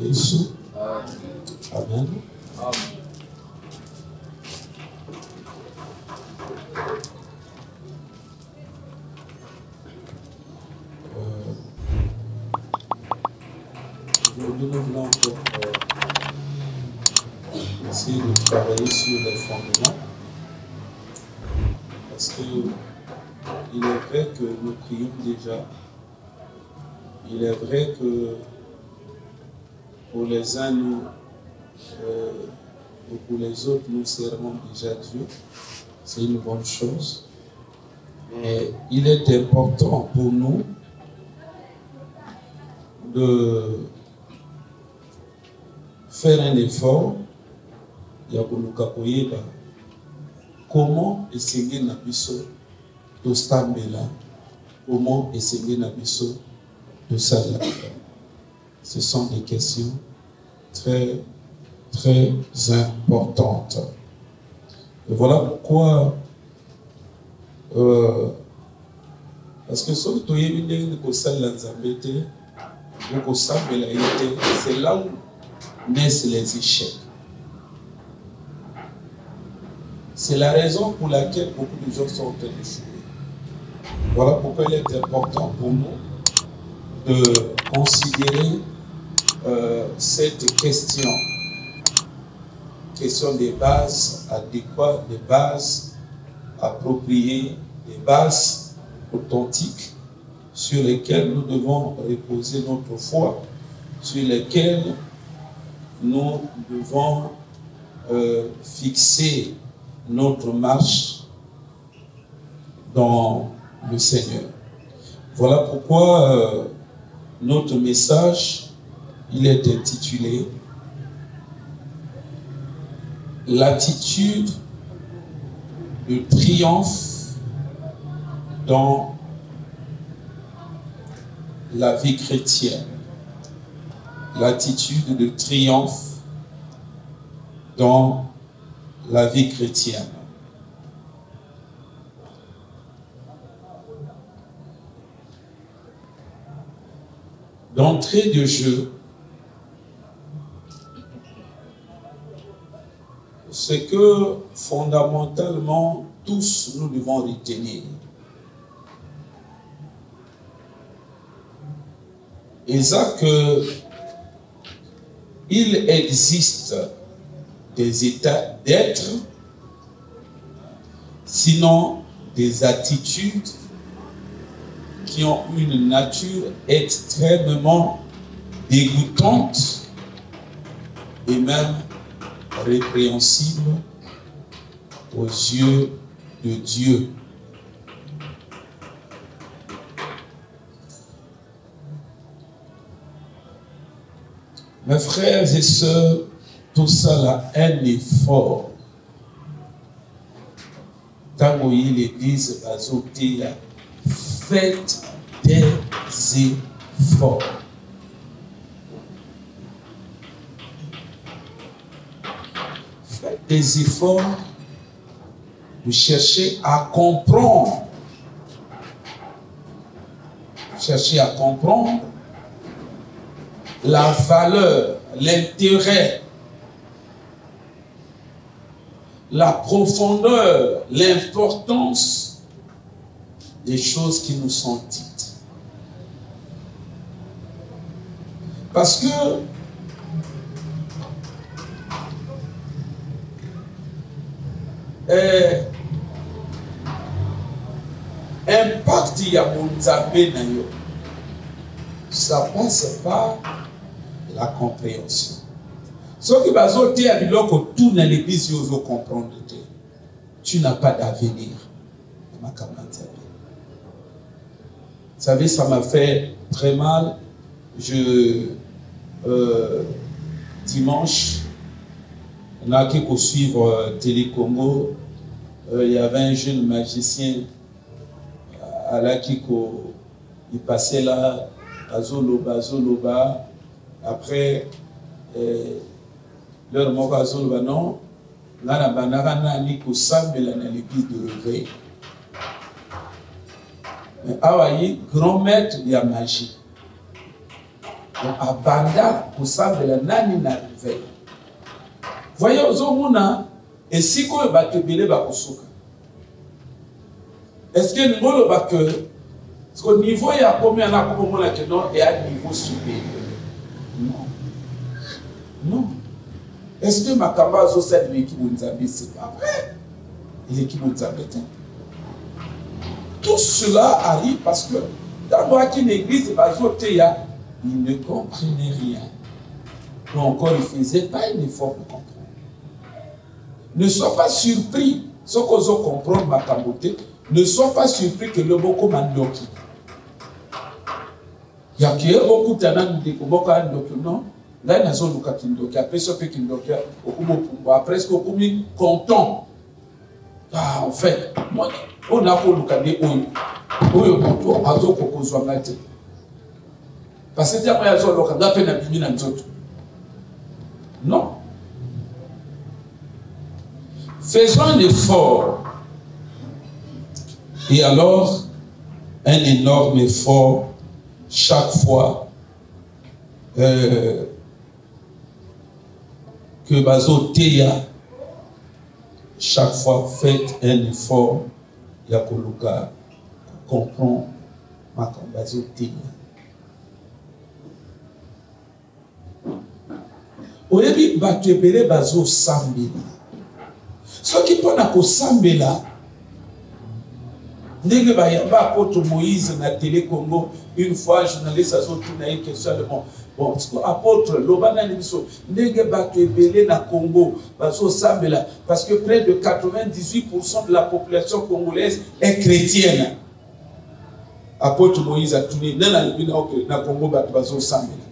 Yesu. Amen. Aujourd'hui, nous voulons encore essayer de travailler sur les fondements. Parce que il est vrai que nous prions déjà. Il est vrai que pour les uns, nous, et pour les autres, nous servons déjà Dieu. C'est une bonne chose. Mais il est important pour nous de faire un effort. Comment essayer Nabiso de Stambela? Comment essayer Nabiso de Salah? Ce sont des questions très, très importantes. Et voilà pourquoi, parce que c'est là où naissent les échecs. C'est la raison pour laquelle beaucoup de gens sont en train de jouer. Voilà pourquoi il est important pour nous de considérer cette question des bases adéquates, des bases appropriées, des bases authentiques sur lesquelles nous devons reposer notre foi, sur lesquelles nous devons fixer notre marche dans le Seigneur. Voilà pourquoi notre message, il est intitulé « L'attitude de triomphe dans la vie chrétienne ». L'attitude de triomphe dans la vie chrétienne. D'entrée de jeu, ce que fondamentalement tous nous devons retenir. Et ça que il existe des états d'être, sinon des attitudes qui ont une nature extrêmement dégoûtante et même répréhensible aux yeux de Dieu. Mes frères et sœurs, tout ça là, un effort. Quand l'Église va sauter, faites des efforts. Faites des efforts de chercher à comprendre. Cherchez à comprendre la valeur, l'intérêt, la profondeur, l'importance des choses qui nous sont dites. Parce que impact ça passe par la compréhension. Ce qui va sauter à l'iloko tout dans l'église, il faut comprendre. Tu n'as pas d'avenir. Vous savez, ça m'a fait très mal. Dimanche, on a qui suivre Télé Congo. Il y avait un jeune magicien à la Kiko. Il passait là, à Zoloba. Après, leur mot à Zoloba, non. Là, on a l'église de réveil. Mais Awaï, grand maître de la magie. Donc, abanda kosambela nani na réveil. Voyez, ozomona, et si quoi va te bele ba kosuka. Est-ce que nous voulons pas que, parce qu'au niveau il y a combien là comme on l'a dit non et à niveau supérieur. Non. Non. Est-ce que ma camarade zo cette l'équipe Nzambe c'est pas vrai? L'équipe Nzambe. Tout cela arrive parce que dans une église bazoteya, ils ne comprenaient rien. Mais encore ils ne faisaient pas un effort de comprendre. Ne sois pas surpris, ce que vous comprenez ma camoté, ne sois pas surpris que le boko mandoki. Il y a qui est beaucoup de boko mandoki, non? Là, il y a un peu kindoki, après ce que kindoki, après ce que vous êtes content. Ah, en fait, moi, on a pour le cas de Oyo Moto, Azo Koko Zwangate. Parce que il y a un peu de peine à biminer dans d'autres. Non. Faisons un effort. Et alors, un énorme effort chaque fois que Bazo Teya, chaque fois faites un effort, Yakoluka comprend ma Bazo Teya. Oyebi batebele Bazo Sambela. Ce qui peut na ko Sambela, ndenge bayamba apôtre Moïse na télé Congo, une fois journaliste a tourné une question de bon parce que apôtre lobana niso ndenge batebele na Congo Bazo Sambela parce que près de 98% de la population congolaise est chrétienne. Apôtre Moïse a tourné na Congo Bazo Sambela.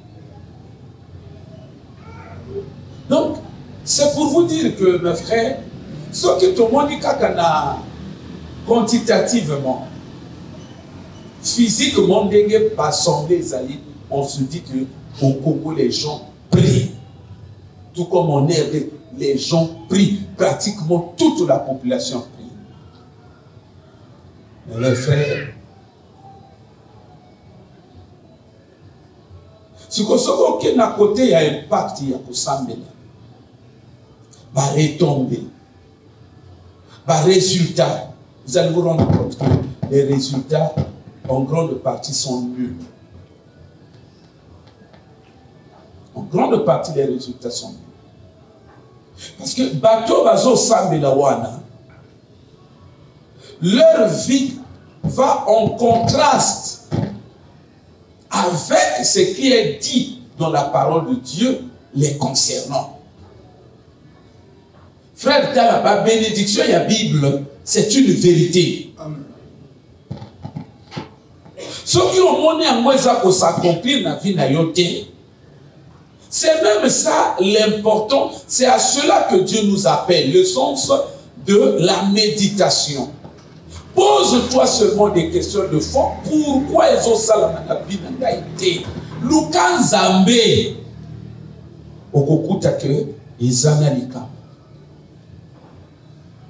Donc, c'est pour vous dire que, mes frères, ce qui te montre kakana quantitativement, physiquement, on se dit que au Congo, les gens prient. Tout comme on est, les gens prient. Pratiquement toute la population prie. Mais mes frères, ce qu'il y a à côté, il y a un impact, il y a pour Sambela. Va retomber. Va résultat. Vous allez vous rendre compte que les résultats, en grande partie, sont nuls. En grande partie, les résultats sont nuls. Parce que Bato Bazo Sambela Wana, leur vie va en contraste avec ce qui est dit dans la parole de Dieu les concernant. Frère, la bénédiction et la Bible, c'est une vérité. Amen. Ceux qui ont monnaie en moi pour s'accomplir dans la vie naïoté, c'est même ça l'important. C'est à cela que Dieu nous appelle, le sens de la méditation. Pose-toi seulement des questions de fond. Pourquoi ils ont ça dans la vie naïoté? Lukan Zambé, Okokuta que Izanalika.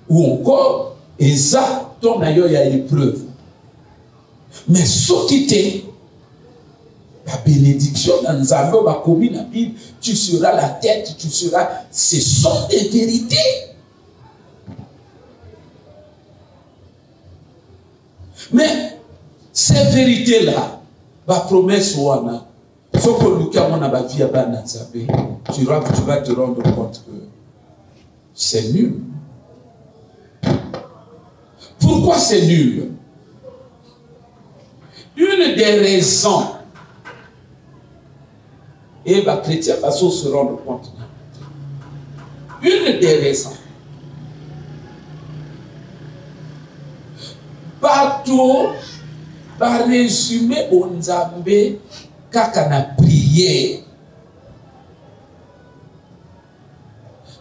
Ou encore, Eza, ton aïe, il y a épreuve. Mais ce qui t'est, la bénédiction dans Nzambe, va commis la Bible, tu seras la tête, tu seras. Ce sont des vérités. Mais ces vérités-là, la promesse ouana, ce que Lucas mon abavi à Banazabé, tu vas te rendre compte que c'est nul. Pourquoi c'est nul? Une des raisons, et les chrétiens se rendre compte, une des raisons, partout, par résumé au Nzambe, kakana prière.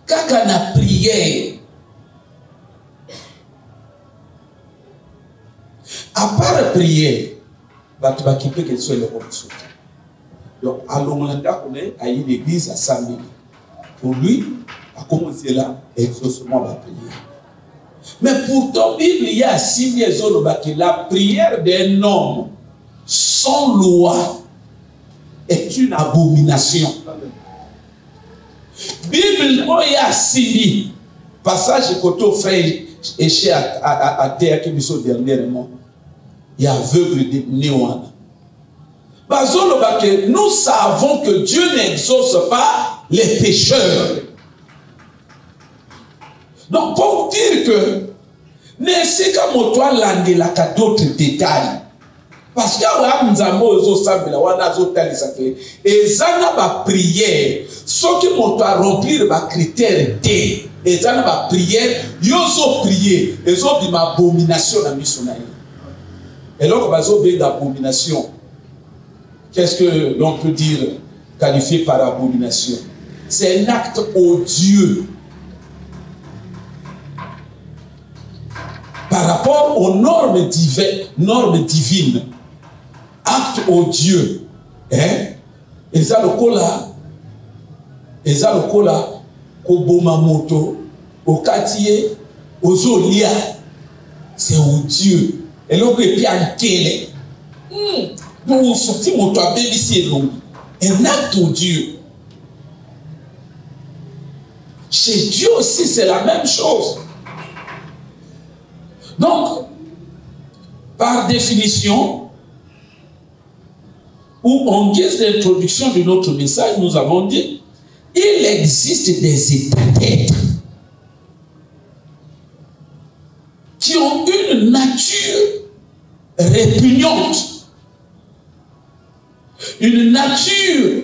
Kakana prière. À part prier, tu vas quitter que soit le rôle. Donc, à l'Onglanda, on est à une église à Sambela. Pour lui, à commencer là, exaucement va prier. Mais pourtant, Bible, il y a 6 liaisons que la prière d'un homme sans loi est est une abomination. Bible oya sili passage côté frère éché à terre qui biso dernièrement. Il y a aveugle de néwana. Nous savons que Dieu n'exauce pas les pécheurs. Donc pour dire que n'est-ce pas moto landela ka d'autres détails. Parce que ezana ba prière ce qui monte à remplir ba critère D ezana ba prière yoso prier ezo bi ma abomination na missionnaire et donc bazo be d'abomination. Qu'est-ce que l'on peut dire qualifié par abomination? C'est un acte odieux par rapport aux normes divines. Acte odieux. Eza lokola koboma moto okatie ozolia. C'est odieux. Et l'autre est bien quel. Donc sorti moto a bélissi un acte odieux. Chez Dieu aussi c'est la même chose. Donc par définition, ou en guise d'introduction de notre message, nous avons dit, il existe des états d'être qui ont une nature répugnante, une nature,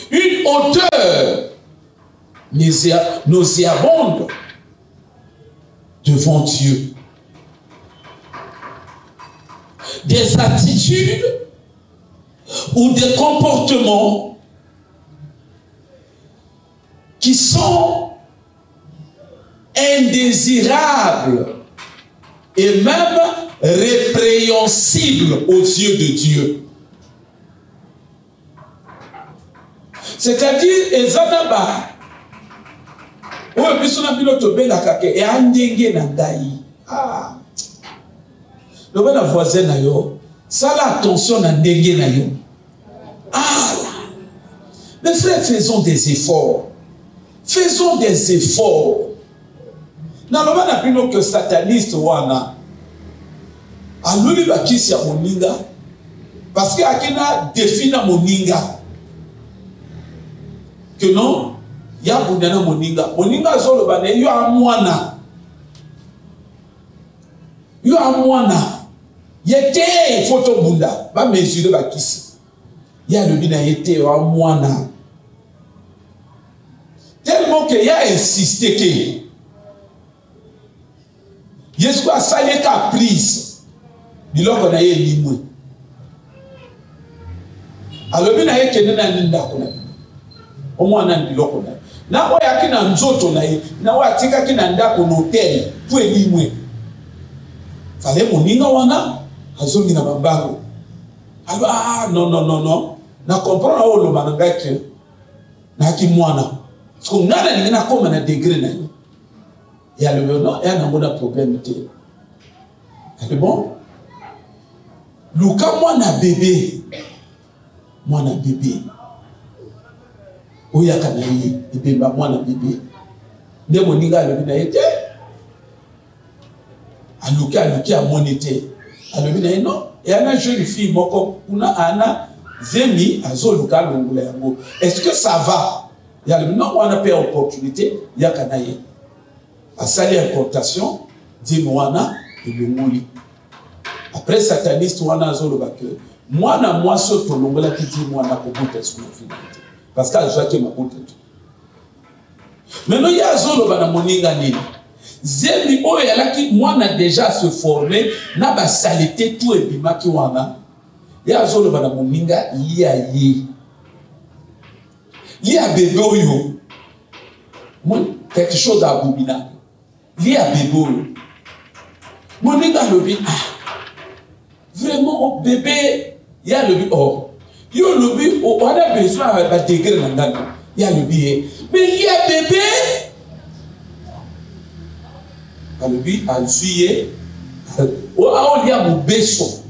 une odeur nauséabonde devant Dieu. Des attitudes ou des comportements qui sont indésirables et même répréhensibles aux yeux de Dieu. C'est-à-dire, ezanaba, ou bisuna biloto belakake et andenge nandai. Ah. Le bon voisin na yo, ça l'attention na ndenge na yo. Ah là. Mes frères, faisons des efforts. Faisons des efforts. Na lo bana pino que sataniste wana. Aluli bakisi ya moninga parce que akina défina moninga. Que non, ya bundana moninga. Moninga zolo bana yo amwana. Yo amwana. Yete photo bunda ba mesurer ba kisi ya le bina yete wa mwana tellement que ya insisté que Yesu a salé ka prise biloko na ye limwe alors bina yeke na ninda kuna o mwana biloko na o yakina nzoto na ye na wa tika kina ndako no hotel pour limwe fallait moninga wana azongi na mabango. Ah non. Na comprendre o lo bananga que na ki mwana. Parce que ngana ni na koma na degré na yo. Ya le non, ya na ngona problème te. C'est bon? Luka mwana bébé. Mwana bébé. Oya kana yi bébé ba mwana bébé. Nde moninga le bina yete. Aluki a monité. Alors, non, il y a une jeune fille, ana zemi azoluka longula yango. Est-ce que ça va? Il y a non, on a pas opportunité, il y a kanaye. A sali importation, dit moana et le moli. Après sataniste wana azoluka que moi soto longula qui dit moana ko bonte sur la finalité. Parce qu'elle joue que ma bonte. Maintenant il y a azoluka na moninga nini. Zemi oyo yalaki mwana déjà se former na ba saleté tout et bimaki wana ya zolo bana moninga liya bébé oyo quelque chose d'abominable liya bébé oyo moninga lobi vraiment bébé ya lobi yo lobi on a besoin ba degré na ngana ya lobi mais liya bébé alobi azuye o aolia mobeso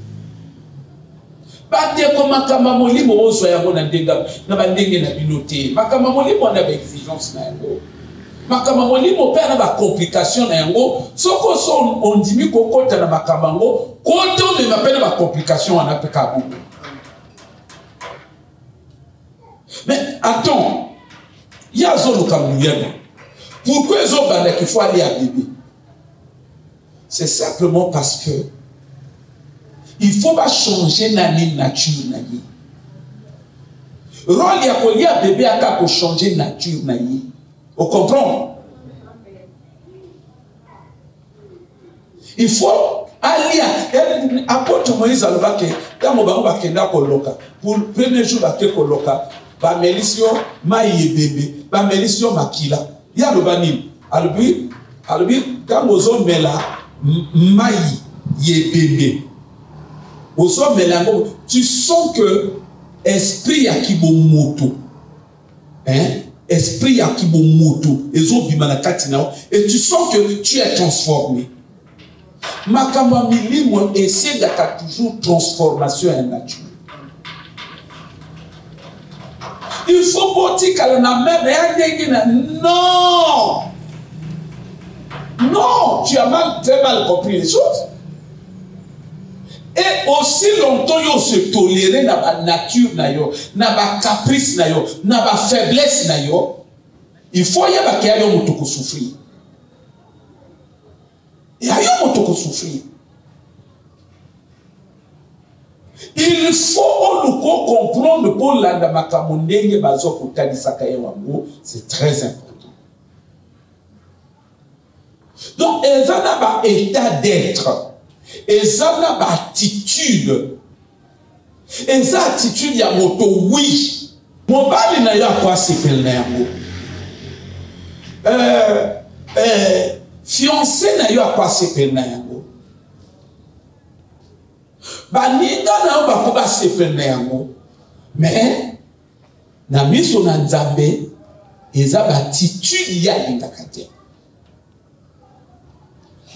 Bandeko makamba molimo ozo ya mona ndenga na bandenge na binote. Makamba molimo na ba exigence na yango. Makamba molimo pe na ba complication na yango. Soko so ondimi kokota na makamba ngo, koto me mapena ba complication wana pe kabu. Mais attends, il y a zone kamuyana. Pourquoi ils ont bandé qu'il faut aller à bébé? C'est simplement parce que il faut pas changer la nature. Rôle ya ko ya bébé aka ko changer nature na yi. Vous comprenez? Il faut aller apôtre Moïse alobake quand mo bango bakenda ko loka pour le premier jour ba ke ko loka ba melisio mayi bébé ba melisio makila ya lobani alobi quand mozo mela mayi ye bébé oso melango tu sens que esprit ya kibomoto esprit ya kibomoto ezo bimana katina et tu sens que tu es transformé. Makamba milimo essaie d'être toujours transformation en nature. Il faut botter kalana même non. Non, tu as très mal compris les choses. Et aussi longtemps yo se tolérer na ba nature na yo, na ba caprice na yo, na ba faiblesse na yo, il faut y avoir qu'il y a yo motoko souffrir. Il y a yo motoko souffrir. Il faut nous comprendre pour l'anda makamondenge bazo kotalisa kaye wango, c'est très important. Donc ils ont un état d'être. Et ça n'a pas attitude. Et ça attitude ya moto oui. Mon bali na ya quoi c'est pel na yango. Fiancé na ya quoi c'est pel na yango. Baninga na ba ko ba c'est pel na yango. Mais na miso na Nzambe eza ba attitude ya lingakate.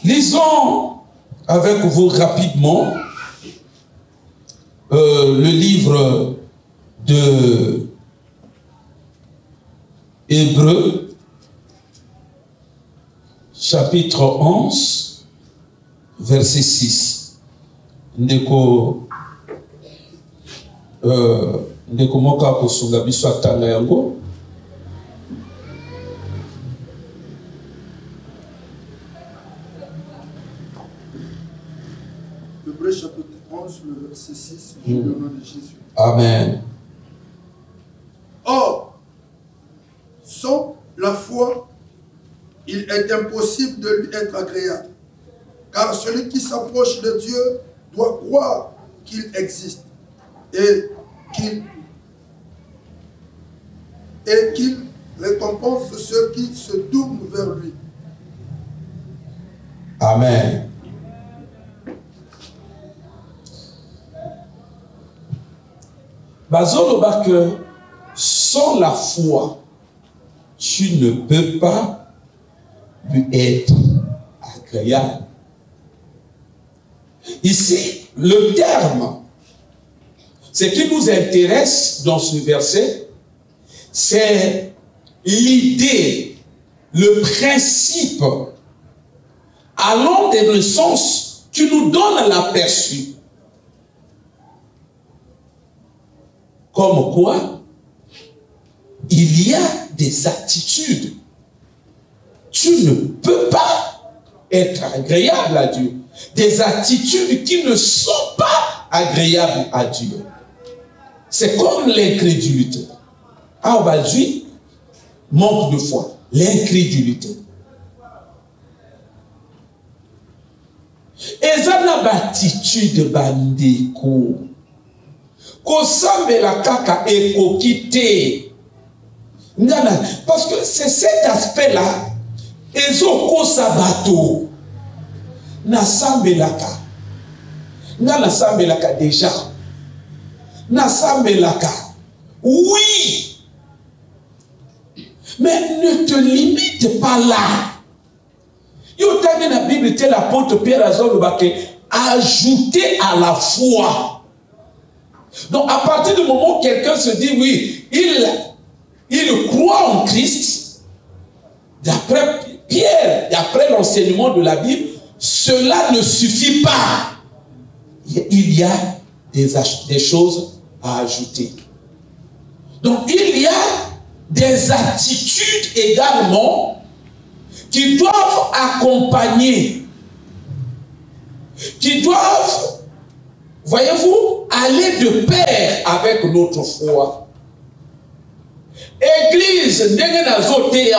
Lisons avec vous rapidement le livre de Hébreux, chapitre 11, verset 6. Ndeko moka kosunga biso atanga yango. Chapitre 11, le verset 6, au nom de Jésus. Amen. Or, sans la foi, il est impossible de lui être agréable. Car celui qui s'approche de Dieu doit croire qu'il existe et qu'il récompense ceux qui se tournent vers lui. Amen. Bazoloba que sans la foi, tu ne peux pas lui être agréable. Ici, le terme, ce qui nous intéresse dans ce verset, c'est l'idée, le principe, allant dans le sens qui nous donne l'aperçu. Comme quoi, il y a des attitudes. Tu ne peux pas être agréable à Dieu. Des attitudes qui ne sont pas agréables à Dieu. C'est comme l'incrédulité. Ah, aujourd'hui, manque de foi. L'incrédulité. Et ça n'a pas attitude bandeko. Kosambela kaka ekokite. Parce que c'est cet aspect-là. Ezoko sabato. Nasambelaka. Nasambelaka déjà. Nasambelaka. Oui. Mais ne te limite pas là. Yo tane na Bible te l'apôtre Pierre Azolobake ajouter à la foi. Donc à partir du moment où quelqu'un se dit oui, il croit en Christ, d'après Pierre, d'après l'enseignement de la Bible, cela ne suffit pas. Il y a des choses à ajouter. Donc il y a des attitudes également qui doivent accompagner, qui doivent, voyez-vous, aller de pair avec notre foi. Église, vous devez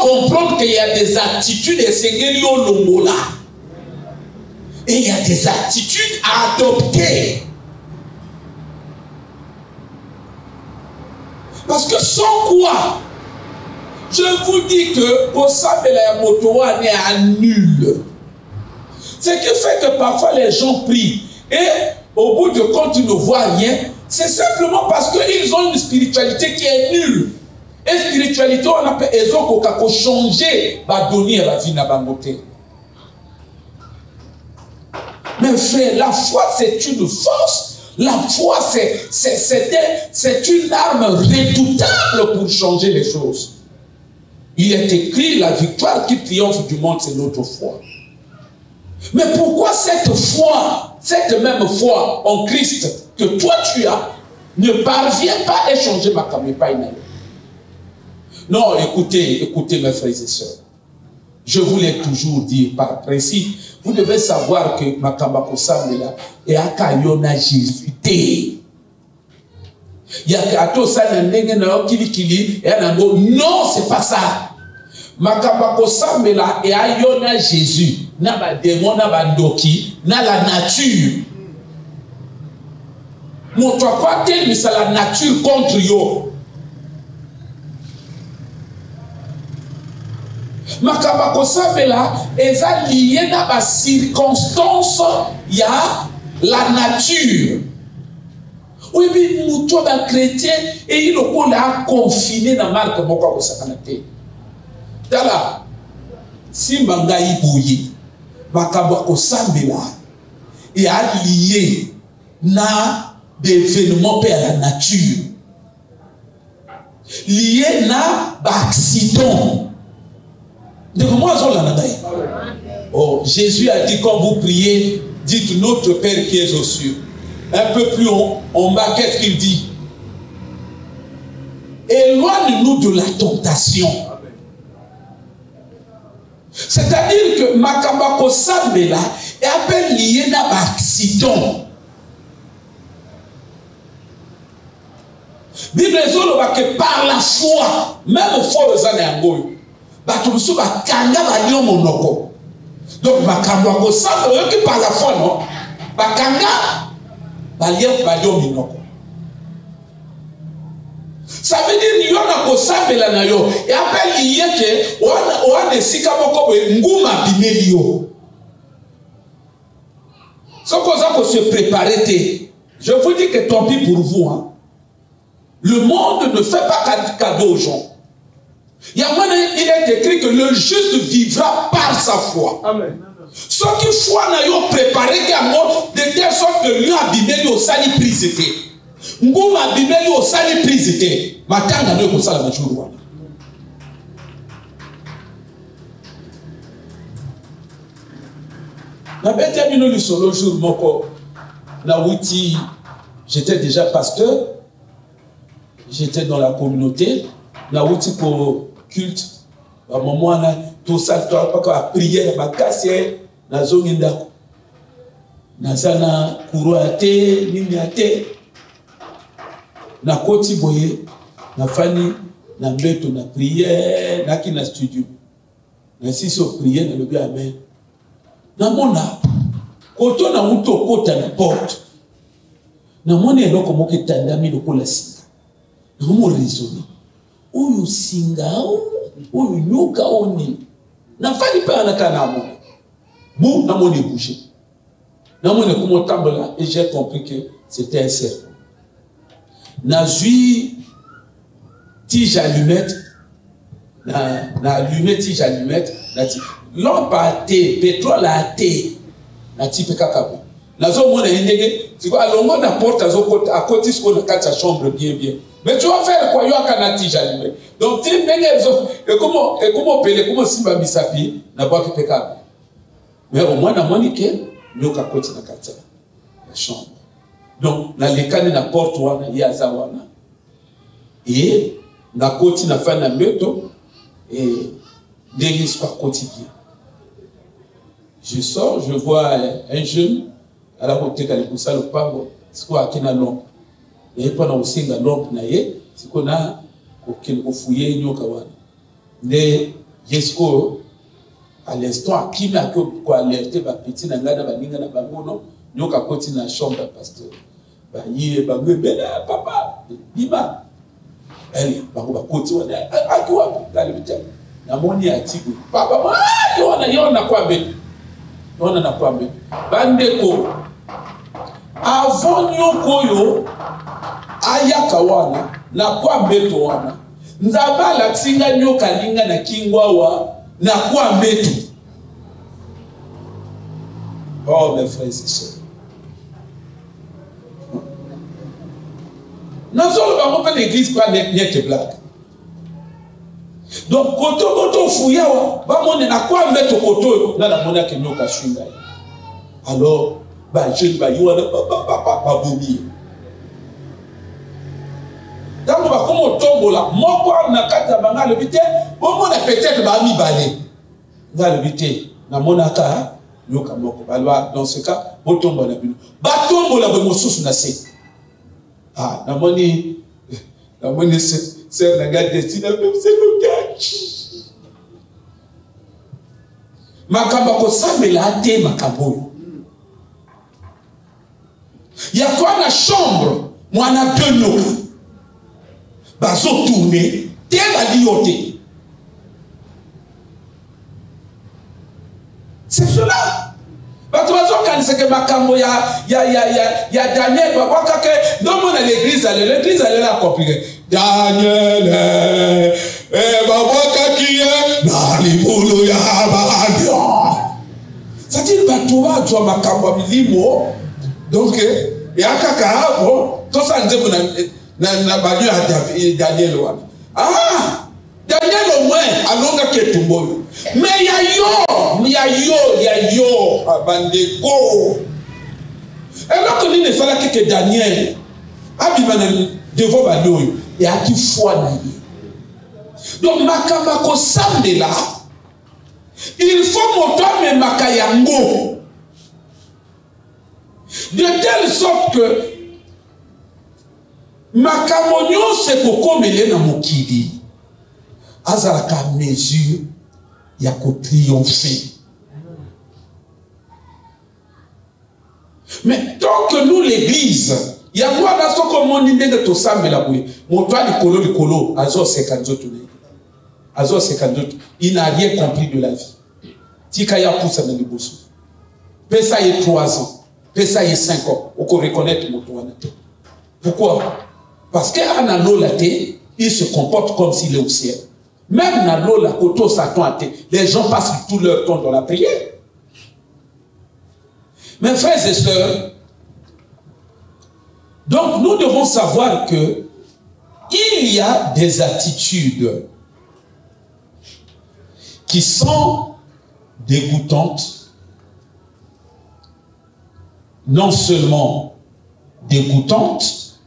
comprendre qu'il y a des attitudes et c'est et il y a des attitudes à adopter. Parce que sans quoi, je vous dis que Kosabela Motoa n'est à nul. Ce qui fait que parfois les gens prient et au bout de compte ils ne voient rien. C'est simplement parce qu'ils ont une spiritualité qui est nulle. Et spiritualité, on appelle Ezoko Kako changer, va donner à la vie na bangote. Mais frère, la foi c'est une force. La foi c'est une arme redoutable pour changer les choses. Il est écrit, la victoire qui triomphe du monde, c'est notre foi. Mais pourquoi cette foi, cette même foi en Christ que toi tu as, ne parvient pas à changer ma caméra? Non, écoutez mes frères et sœurs. Je vous l'ai toujours dit par principe. Vous devez savoir que ma caméra est à Kayona Jésus. Il y a kato ça non, c'est pas ça. Makabako Sambela et Ayona Jésus. Na ba démon na ba doki na la nature. Mon toi quoi tel mais c'est la nature contre yo. Makabako Sambela est lié na ba circonstance ya la nature. Oui, mais nous sommes chrétiens et il a confiné dans la marque de Mokwa Sakanate. Tala, si Mangaï Bouye, Makabako Sambela, est lié na d'événements à la nature. Lié na d'accident. De comment on l'a dit? Oh, Jésus a dit quand vous priez, dites notre Père qui est aux cieux. Un peu plus en bas, qu'est-ce qu'il dit? Éloigne-nous de la tentation. C'est-à-dire que Makabako Sambela est appelé lié à un accident. Bible est que par la foi, même foi aux années en goût, Batumusu va kanga va monoko. Donc Makabako Sambela qui par la foi non, bakanga. Ça veut dire qu'il y a un Sambela na yo et après il y a que on a des sikamoko nguma bimelio. Ce qu'on a pour se préparer, je vous dis que tant pis pour vous. Hein. Le monde ne fait pas cadeau aux gens. Il est écrit que le juste vivra par sa foi. Amen. Ce qui foi n'a yo préparé de telle sorte que lui a bimé au sali prisité. Ngou a bimé au sali prisité. Matanga ne ko sala majuru. Na bête bino le solo jour moko na wuti, j'étais déjà pasteur. J'étais dans la communauté, na wuti pour culte. À un moment là, tout ça, pas prière, ma casse, na zone ndako. Na sana kuroate, niniate. Na koti boye, na fani, na mbeto, na prière, na ki na studio. Na si so prière, na lobi amen. Na mona, koto na muto kota na porte. Na mona eloko moke tandami lokola singa. Na mo raisonner. Oyo singa oyo nyoka oni. Na fali pa na kana mo. Bou na mona bouger. Na mona ko motambola et j'ai compris que c'était un serpent. Na zui tige allumette. Na allumette tige allumette, na ti. Lampe à thé, pétrole à thé. Na ti pe kakabo. Nazo mona indege, tu vois, alongo na porte à côté ce qu'on a quatre chambre bien. Mais tu vas faire quoi? Il y a un tige allumé. Donc, tu et comment payer, comment simba misapi, n'a pas fait pécable. Mais au moins, na monique, nous qu'à côté na quatre la chambre. Donc, na lekane na porte wana, yaza wana. Et, na côté na fin na meto, et, des soir quotidien. Je sors, je vois un jeune, à la côté de le pango, c'est quoi qui n'a l'ombre. Il n'y a pas aussi la lampe, c'est qu'on a fouillé nyoka wana. Mais Yesko, à l'instant, qui m'a alerté, petit na ngana baninga na bangono, nyoka koti na chambre pasteur. Ba yé ba bébé papa, bima. Elle ba koti wana akiwa dalibita. Na moni atiku. Papa, yona kwa bébé. Yona na kwa bébé. Bandeko avant nyoko yo ayaka wana na kwa mbeto wana nzaba la tsinga nyoka linga na kingwawa na kwa mbeto. Oh mes frères et sœurs, nazolo bango pa l'église kwa net blague. Donc koto fuyawa ba mone na kwa mbeto koto na mona ke nyoka swinga. Alors ba jeune ba yo na papa bomi. Dans ba comme tombola moko na kata banga le bité bon na peut-être ba mi balé. Nga le bité na monaka nyoka moko balwa dans ce cas bo tombola bino. Ba tombola bo mosusu na se. Ah na moni c'est la gars destiné même c'est le gars. Makamba ko sambela te makambo. Il y a quoi la chambre? Moi, on a deux nyoka. Bazo tourné, t'es la lioté. C'est cela. Bazo quand c'est que makambo ya Daniel, papa que non mon l'église elle est là compliquée. Daniel, papa qui est dans les boulots ya badio. Ça dit batuwa tu makambo milimo. Donc et à Kakao, tout ça n'a pas dû à Daniel. Ah, Daniel au moins, à longa ketumbo. Mais il y a yo, bandeko. Alors que nous ne faisons que Daniel, abimana devant Badoyo, et à qui foi naïe. Donc, makamako sambela, il faut monter mes makayango. De telle sorte que makamonyo se koko mele na mokili azalaka mesure ya ko triompher. Mais tant que nous l'église ya kwa na soko moni ndenge to sambela boye moto ali kolo azo 50 il n'a rien compris de la vie. Tika ya poussa na liboso. Pesa y 3 ans. Ça y est 5 ans, on peut reconnaître mon toit. Pourquoi? Parce qu'à Nalola, il se comporte comme s'il est au ciel. Même Nalola, Koto Satan, les gens passent tout leur temps dans la prière. Mes frères et sœurs, donc nous devons savoir que il y a des attitudes qui sont dégoûtantes. Non seulement dégoûtantes,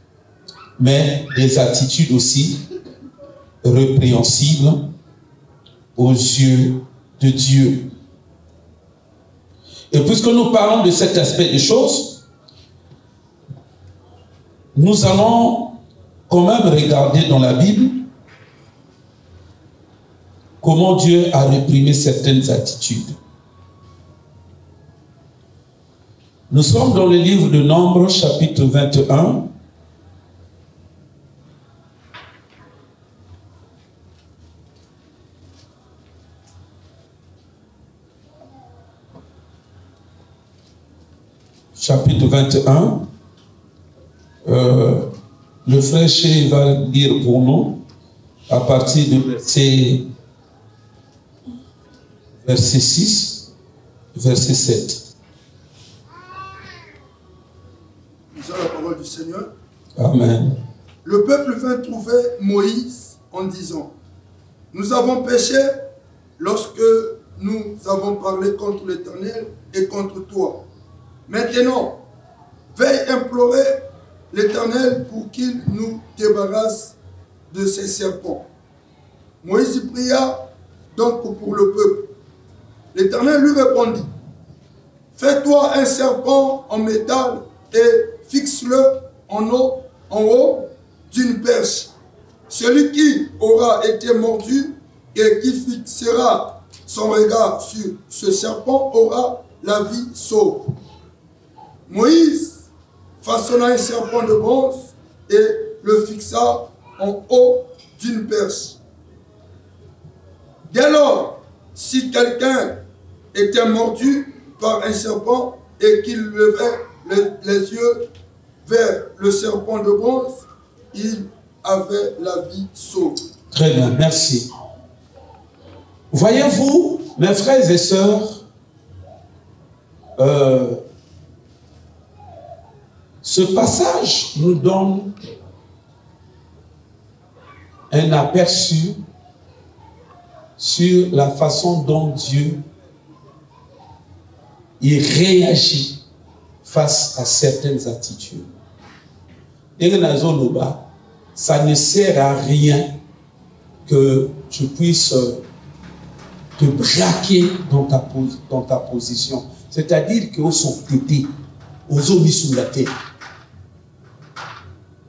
mais des attitudes aussi répréhensibles aux yeux de Dieu. Et puisque nous parlons de cet aspect des choses, nous allons quand même regarder dans la Bible comment Dieu a réprimé certaines attitudes. Nous sommes dans le livre de Nombres, chapitre 21. Chapitre 21. Le frère Ché va lire pour nous à partir du verset 6, verset 7. Lisons la parole du Seigneur. Amen. Le peuple vint trouver Moïse en disant, nous avons péché lorsque nous avons parlé contre l'Éternel et contre toi. Maintenant, veuille implorer l'Éternel pour qu'il nous débarrasse de ces serpents. Moïse pria donc pour le peuple. L'Éternel lui répondit, fais-toi un serpent en métal et fixe-le en haut d'une perche. Celui qui aura été mordu et qui fixera son regard sur ce serpent aura la vie sauve. Moïse façonna un serpent de bronze et le fixa en haut d'une perche. Dès lors, si quelqu'un était mordu par un serpent et qu'il levait les yeux vers le serpent de bronze, il avait la vie sauve. Très bien, merci. Voyez-vous, mes frères et sœurs, ce passage nous donne un aperçu sur la façon dont Dieu il réagit face à certaines attitudes. Ça ne sert à rien que tu puisses te braquer dans ta position. C'est-à-dire qu'ils sont pétés, aux hommes sous la terre.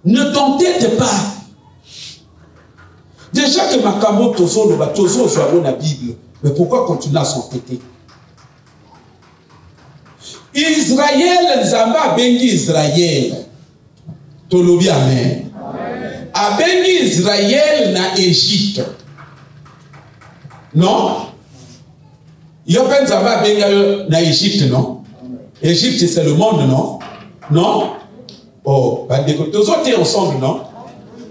Ne t'entête pas. Déjà que ma camo tozo soit la Bible, mais pourquoi continuer à s'entêter? Israël, Zamba bengi Israël. Tolobi amen. Abengi Israël na Égypte. Non? Yopen Zamba bengi na Égypte, non? Égypte, c'est le monde, non? Non? Oh, tous autres ensemble, non?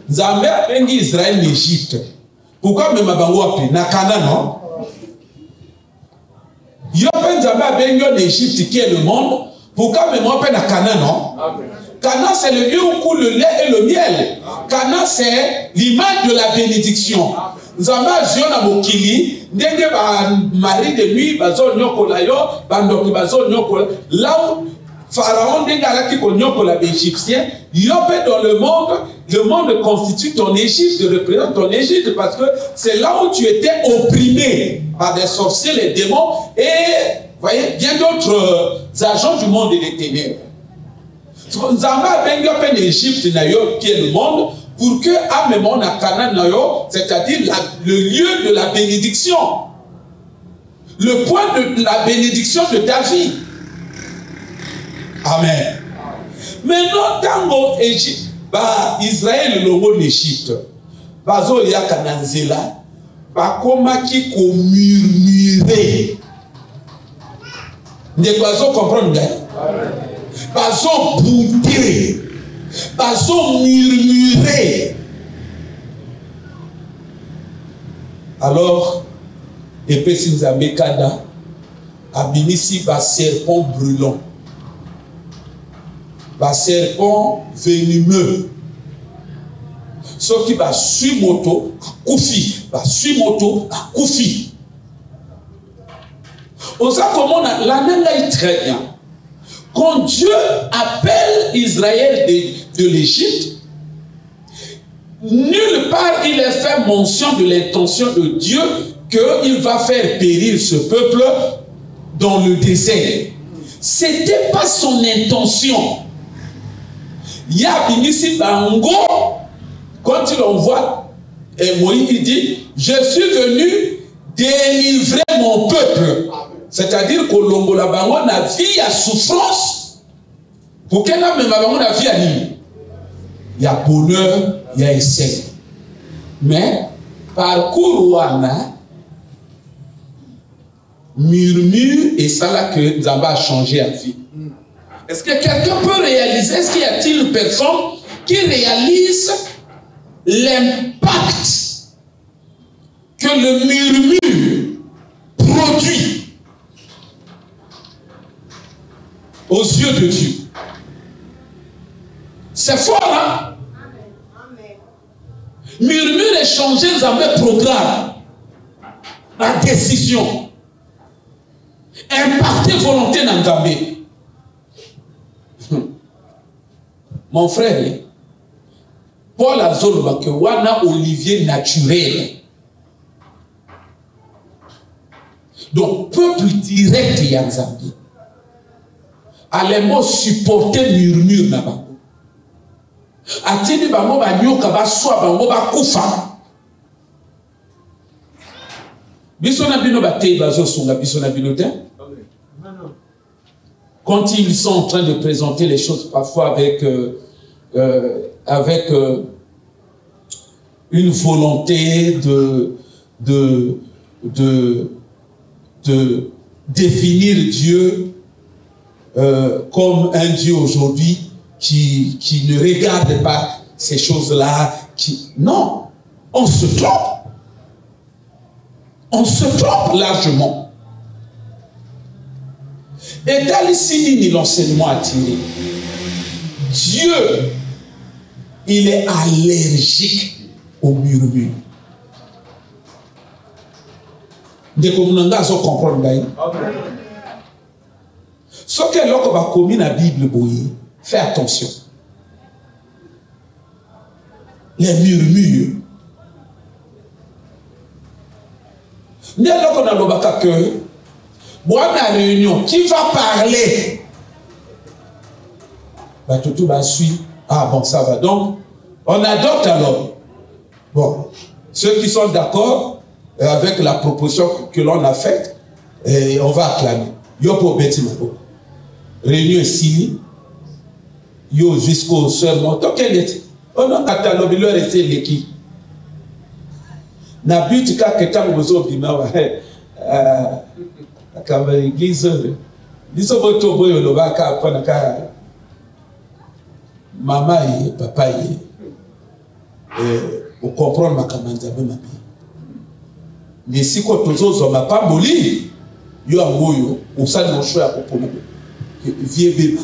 Zambé bengi Israël na Égypte. Pourquoi même Abango appelé? Na Canaan, non? Yopen Zamba bengi en Égypte qui est le monde. Pourquoi même appelé na Canaan, non? Canaan, c'est le lieu où coule le lait et le miel. Canaan, c'est l'image de la bénédiction. Zamba Ziona Mokili, Ndenge Marie de nuit, Bazon Nyokola yo, Bandoki Bazon Nyokola. Là où Pharaon Ndengala qui connaît la Égyptien, Yopé dans le monde constitue ton Égypte, représente ton Égypte parce que c'est là où tu étais opprimé par des sorciers, les démons et, voyez, bien d'autres agents du monde et des ténèbres. Zamba bengi open Égypte nayo qui est le monde pour que à même on a Canaan nayo, c'est-à-dire le lieu de la bénédiction, le point de la bénédiction de ta vie. Amen. Maintenant tango Égypte, Israël longo l'Égypte, bazo ya kananzela, bakoma ki ko murmurer. Ne bazo comprendre bien. Bazo bouder, bazo murmurer. Alors, épée Sinzambe Kada, abimisi ba serpent brûlant, ba serpent venimeux. Ce qui va suivre moto, koufi, va suivre moto, koufi. On sait comment la nana est très bien. Quand Dieu appelle Israël de l'Égypte, nulle part il est fait mention de l'intention de Dieu qu'il va faire périr ce peuple dans le désert. Ce n'était pas son intention. Yabinisi Bango, quand il envoie Moïse, il dit, je suis venu délivrer mon peuple. C'est-à-dire que l'ongola bango na vie à souffrance. Pour qu'elle n'a même bango na vie à ni. Il y a bonheur, il y a essai. Mais parcours wana murmure et ça là que Zamba a changé à vie. Est-ce que quelqu'un peut réaliser? Est-ce qu'il y a-t-il une personne qui réalise l'impact que le murmure produit aux yeux de Dieu? C'est fort, hein? Murmure échanger dans mes programmes. La décision. Impacter volonté dans Nzambe. Mon frère, Paul Azoloba que wana Olivier naturel. Donc, peuple direct Yanzambi. Allez-moi supporter murmure na bango. Atini bango ba nyoka ba swa bango ba kufa. Bisona bino ba tei bazo sunga bisona bino te. Quand ils sont en train de présenter les choses parfois avec une volonté de définir Dieu comme un Dieu aujourd'hui qui ne regarde pas ces choses-là. Non, on se trompe. On se trompe largement. Et dans ici, l'enseignement a tiré. Dieu, il est allergique au murmure. Dès que vous avez compris, ce que l'on va commis dans la Bible, fais attention. Les murmures. Nous avons que moi, la réunion, qui va parler? Bah, tout va suivre. Ah bon, ça va. Donc, on adopte alors. Bon, ceux qui sont d'accord avec la proposition que l'on a faite, on va acclamer. Yo pour bêtiment. Réunion ici. Yo jusqu'au serment. Donc, quel est? On a catalogué le reste de l'équipe. Na but ka ketam bozo bima wa comme l'église, l'isons votre boy le baka pendant que maman et papa et on comprend ma commande à ma vie. Mais si quand tous autres ma pas moli, yo amoyo, on s'en mon choix pour pour vieux bébé.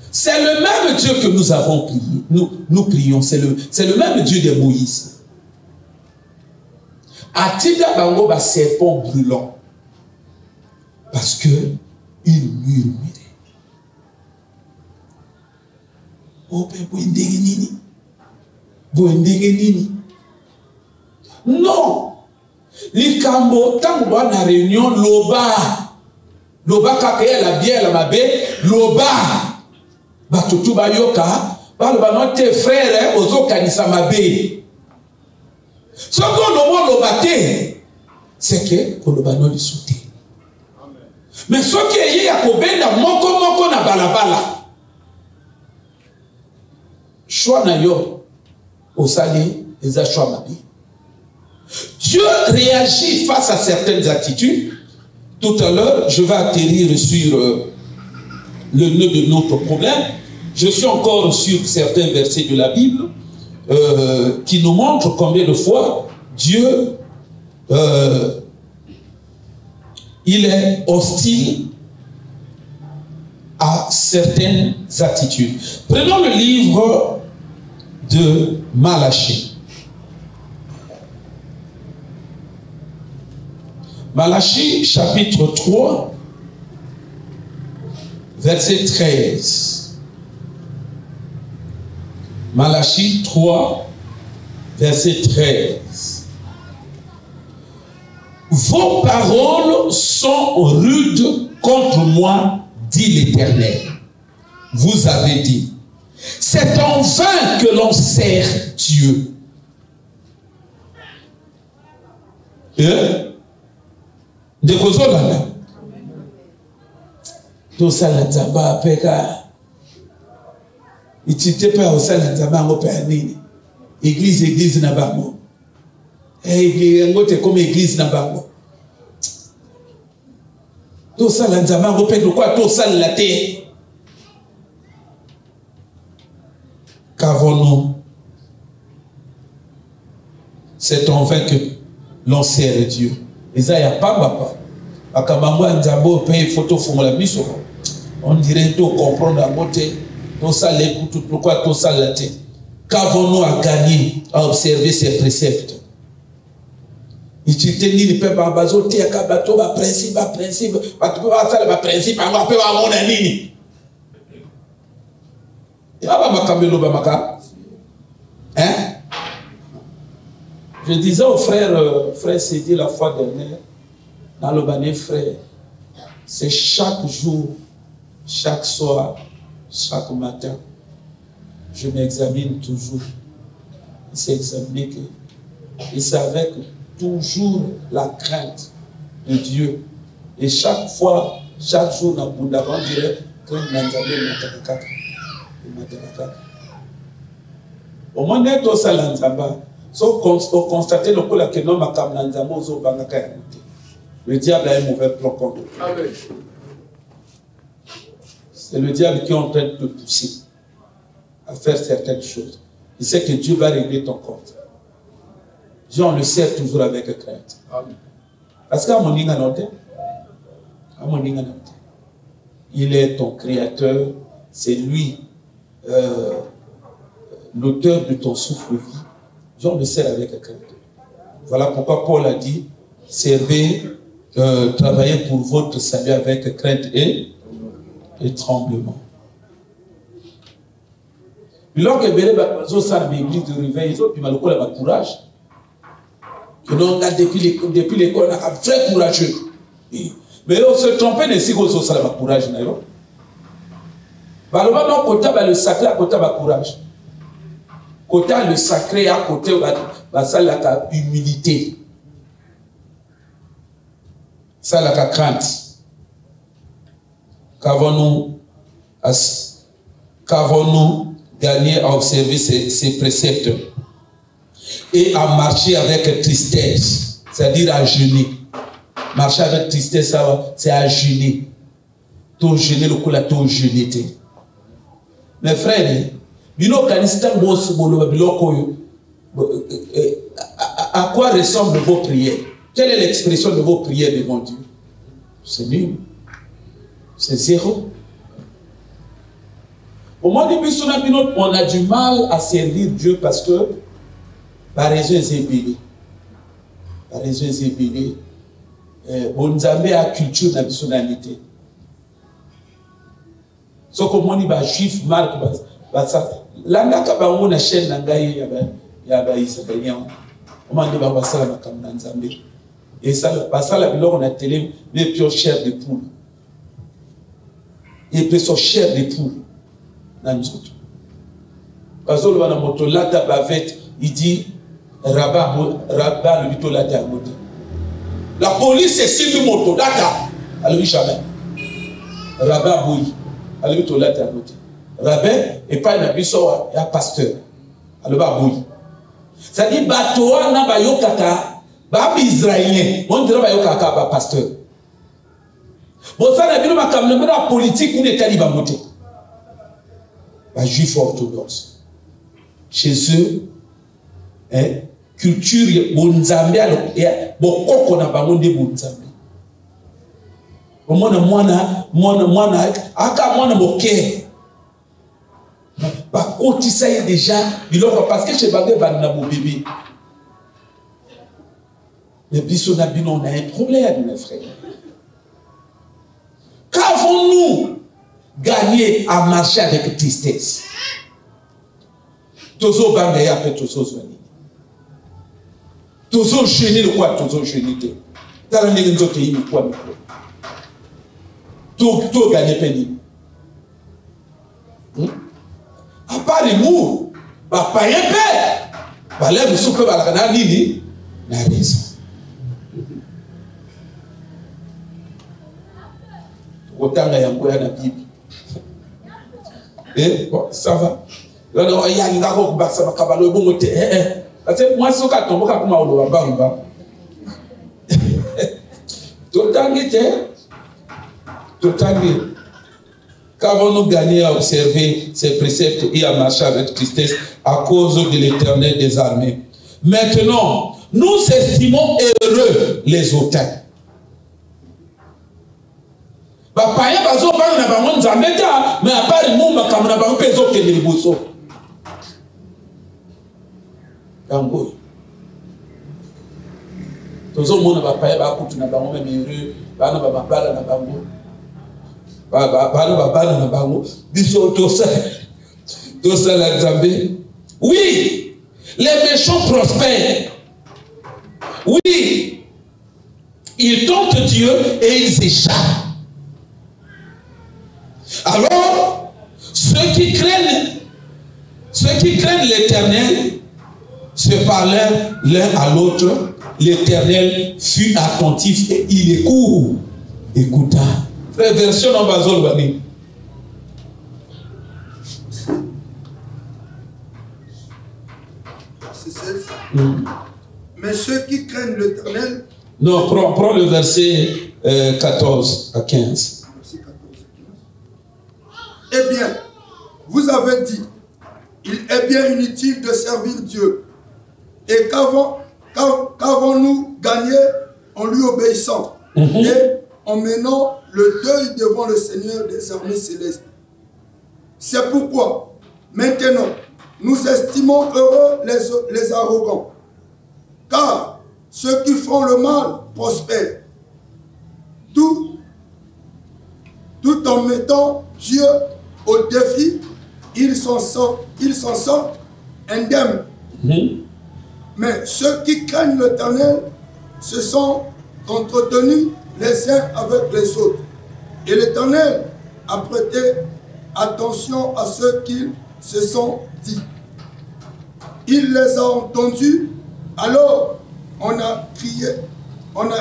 C'est le même Dieu que nous avons prié. Nous prions. C'est le même Dieu de Moïse. Atida bango ba serpent brûlant. Parce que il murmurait. Non. Likambo tango na réunion loba kakaya la bière la mabe loba batutu bayoka baloba note frère ozo kanisa mabe. Ce qu'on loba te c'est que koloba no lisute. Mais ce qui est à Kobenda, moko na balabala. Choix na yo, osali, eza choix mabi. Dieu réagit face à certaines attitudes. Tout à l'heure, je vais atterrir sur le nœud de notre problème. Je suis encore sur certains versets de la Bible qui nous montrent combien de fois Dieu il est hostile à certaines attitudes. Prenons le livre de Malachie. Malachie, chapitre 3, verset 13. Malachie 3, verset 13. Vos paroles sont rudes contre moi, dit l'Éternel. Vous avez dit, c'est en vain que l'on sert Dieu. De kozolana. To salanzamba peka. Itite pa o salanzamba ngo pa nini. Église na bango. Ngote comme église na bango. To salanzamba ngo pe quoi to salate. Qu'avons-nous? C'est en vain que l'on sert Dieu. Isaïa papa. Akamangwa nzambo paye photo fongola biso. On dirait tout comprendre à côté. Tout ça, pourquoi tout ça là? Qu'avons-nous à gagner à observer ces préceptes? Il te dit, il peut pas bazoter à kabato, ba principe, tu peux pas faire le principe, on va faire mon ami. Il va pas m'accabler ba maka. Hein? Je disais au frère Sédi la fois dernière, dans le banné frère, c'est chaque jour, chaque soir, chaque matin, je m'examine toujours. C'est examiné que, et c'est avec toujours la crainte de Dieu. Et chaque fois, chaque jour, on dirait que au moins, on tout ça l'anzamba. Sauf constater le coup que non, le diable a un mauvais plan contre lui. C'est le diable qui est en train de te pousser à faire certaines choses. Il sait que Dieu va régler ton compte. Dieu, on le sert toujours avec crainte. Parce qu'à mon il est ton créateur, c'est lui l'auteur de ton souffle de vie. Dieu, on le sert avec crainte. Voilà pourquoi Paul a dit, servez, travaillez pour votre salut avec crainte et tremblement. Lorsque l'église de réveil, ils ont le courage. Depuis l'école, on a très courageux. Mais on se trompait de si on a le courage. Le sacré à côté de courage. Côté le sacré à côté de la humilité. Ça, la crainte. Qu'avons-nous gagné à observer ces préceptes et à marcher avec tristesse, c'est-à-dire à jeûner. Marcher avec tristesse, c'est à jeûner. Tout jeûner, le coup là, tout jeûner. Mes frères, à quoi ressemblent vos prières? Quelle est l'expression de vos prières devant Dieu? C'est nul. C'est zéro. Au moins, on a du mal à servir Dieu parce que par raison zébélé. Par raison zébélé. On a la culture de la personnalité. Ce que moi, je suis juif, Marc, là, on a chaîne, il y a Israélien. On m'a dit, et ça, on a télé, les pures chairs de poule. Et puis, son chair de poule. Parce que le moto, là, il dit, Rabat, le bito, là, la police est sur le moto, là, elle lui jamais. Rabat, bouille, elle lui là, Rabat, et pas un abisso, il y a pasteur. Elle va bouille. Ça dit, Batoa, n'a pas yokaka, Bab Israélien, on dirait Bayokaka, Bab pasteur. Bon, ça n'a pas comme la politique, où est talibans montés. Les juifs orthodoxes. Chez eux, culture, bonzambe, beaucoup qu'on a pas de bonzambe. Moi, aka moi moké. Bah, quand il s'est déjà, il leur parce que chez Bagé, bah, mon bébé. Mais puis, on a un problème, mes frères. Qu'avons-nous gagné à marcher avec tristesse? Tozo bangaya après tozo zwani. Tozo gêné le quoi? Tozo gêné. T'as l'année de notre pays, quoi? Tout gagné pénible. À part les mots, bah, pas un père. Bah, là, vous souffrez par la canal, nini, la raison. Autant il y a un peu de la Bible. Et bon, ça va. Il y a un gars qui va se faire le bon côté. Parce que moi, je suis un peu comme un bamba. Tout le temps, qu'avons-nous gagné à observer ces préceptes et à marcher avec tristesse à cause de l'Éternel des armées? Maintenant, nous estimons heureux les hautains. Bapaya bazo bana na bango nzambe ta mais à part mumba comme na bango pezo ke liboso. Yango. Tozo mona bapaya ba kutu na bango même heureux bana ba babala na bango. Bana babala na bango biso to ça la nzambe. Oui, les méchants prospèrent. Oui, ils tentent Dieu et ils échappent. Alors, ceux qui craignent l'Éternel se parlèrent l'un à l'autre. L'Éternel fut attentif et il écouta. Version en Bazol Bani. Mais ceux qui craignent l'Éternel. Non, prends le verset 14 à 15. Eh bien, vous avez dit, il est bien inutile de servir Dieu. Et qu'avons-nous gagné en lui obéissant et en menant le deuil devant le Seigneur des armées célestes? C'est pourquoi, maintenant, nous estimons heureux les arrogants, car ceux qui font le mal prospèrent, tout en mettant Dieu au défi, ils s'en sortent indemnes. Mais ceux qui craignent l'Éternel se sont entretenus les uns avec les autres. Et l'Éternel a prêté attention à ceux qui se sont dit. Il les a entendus, alors on a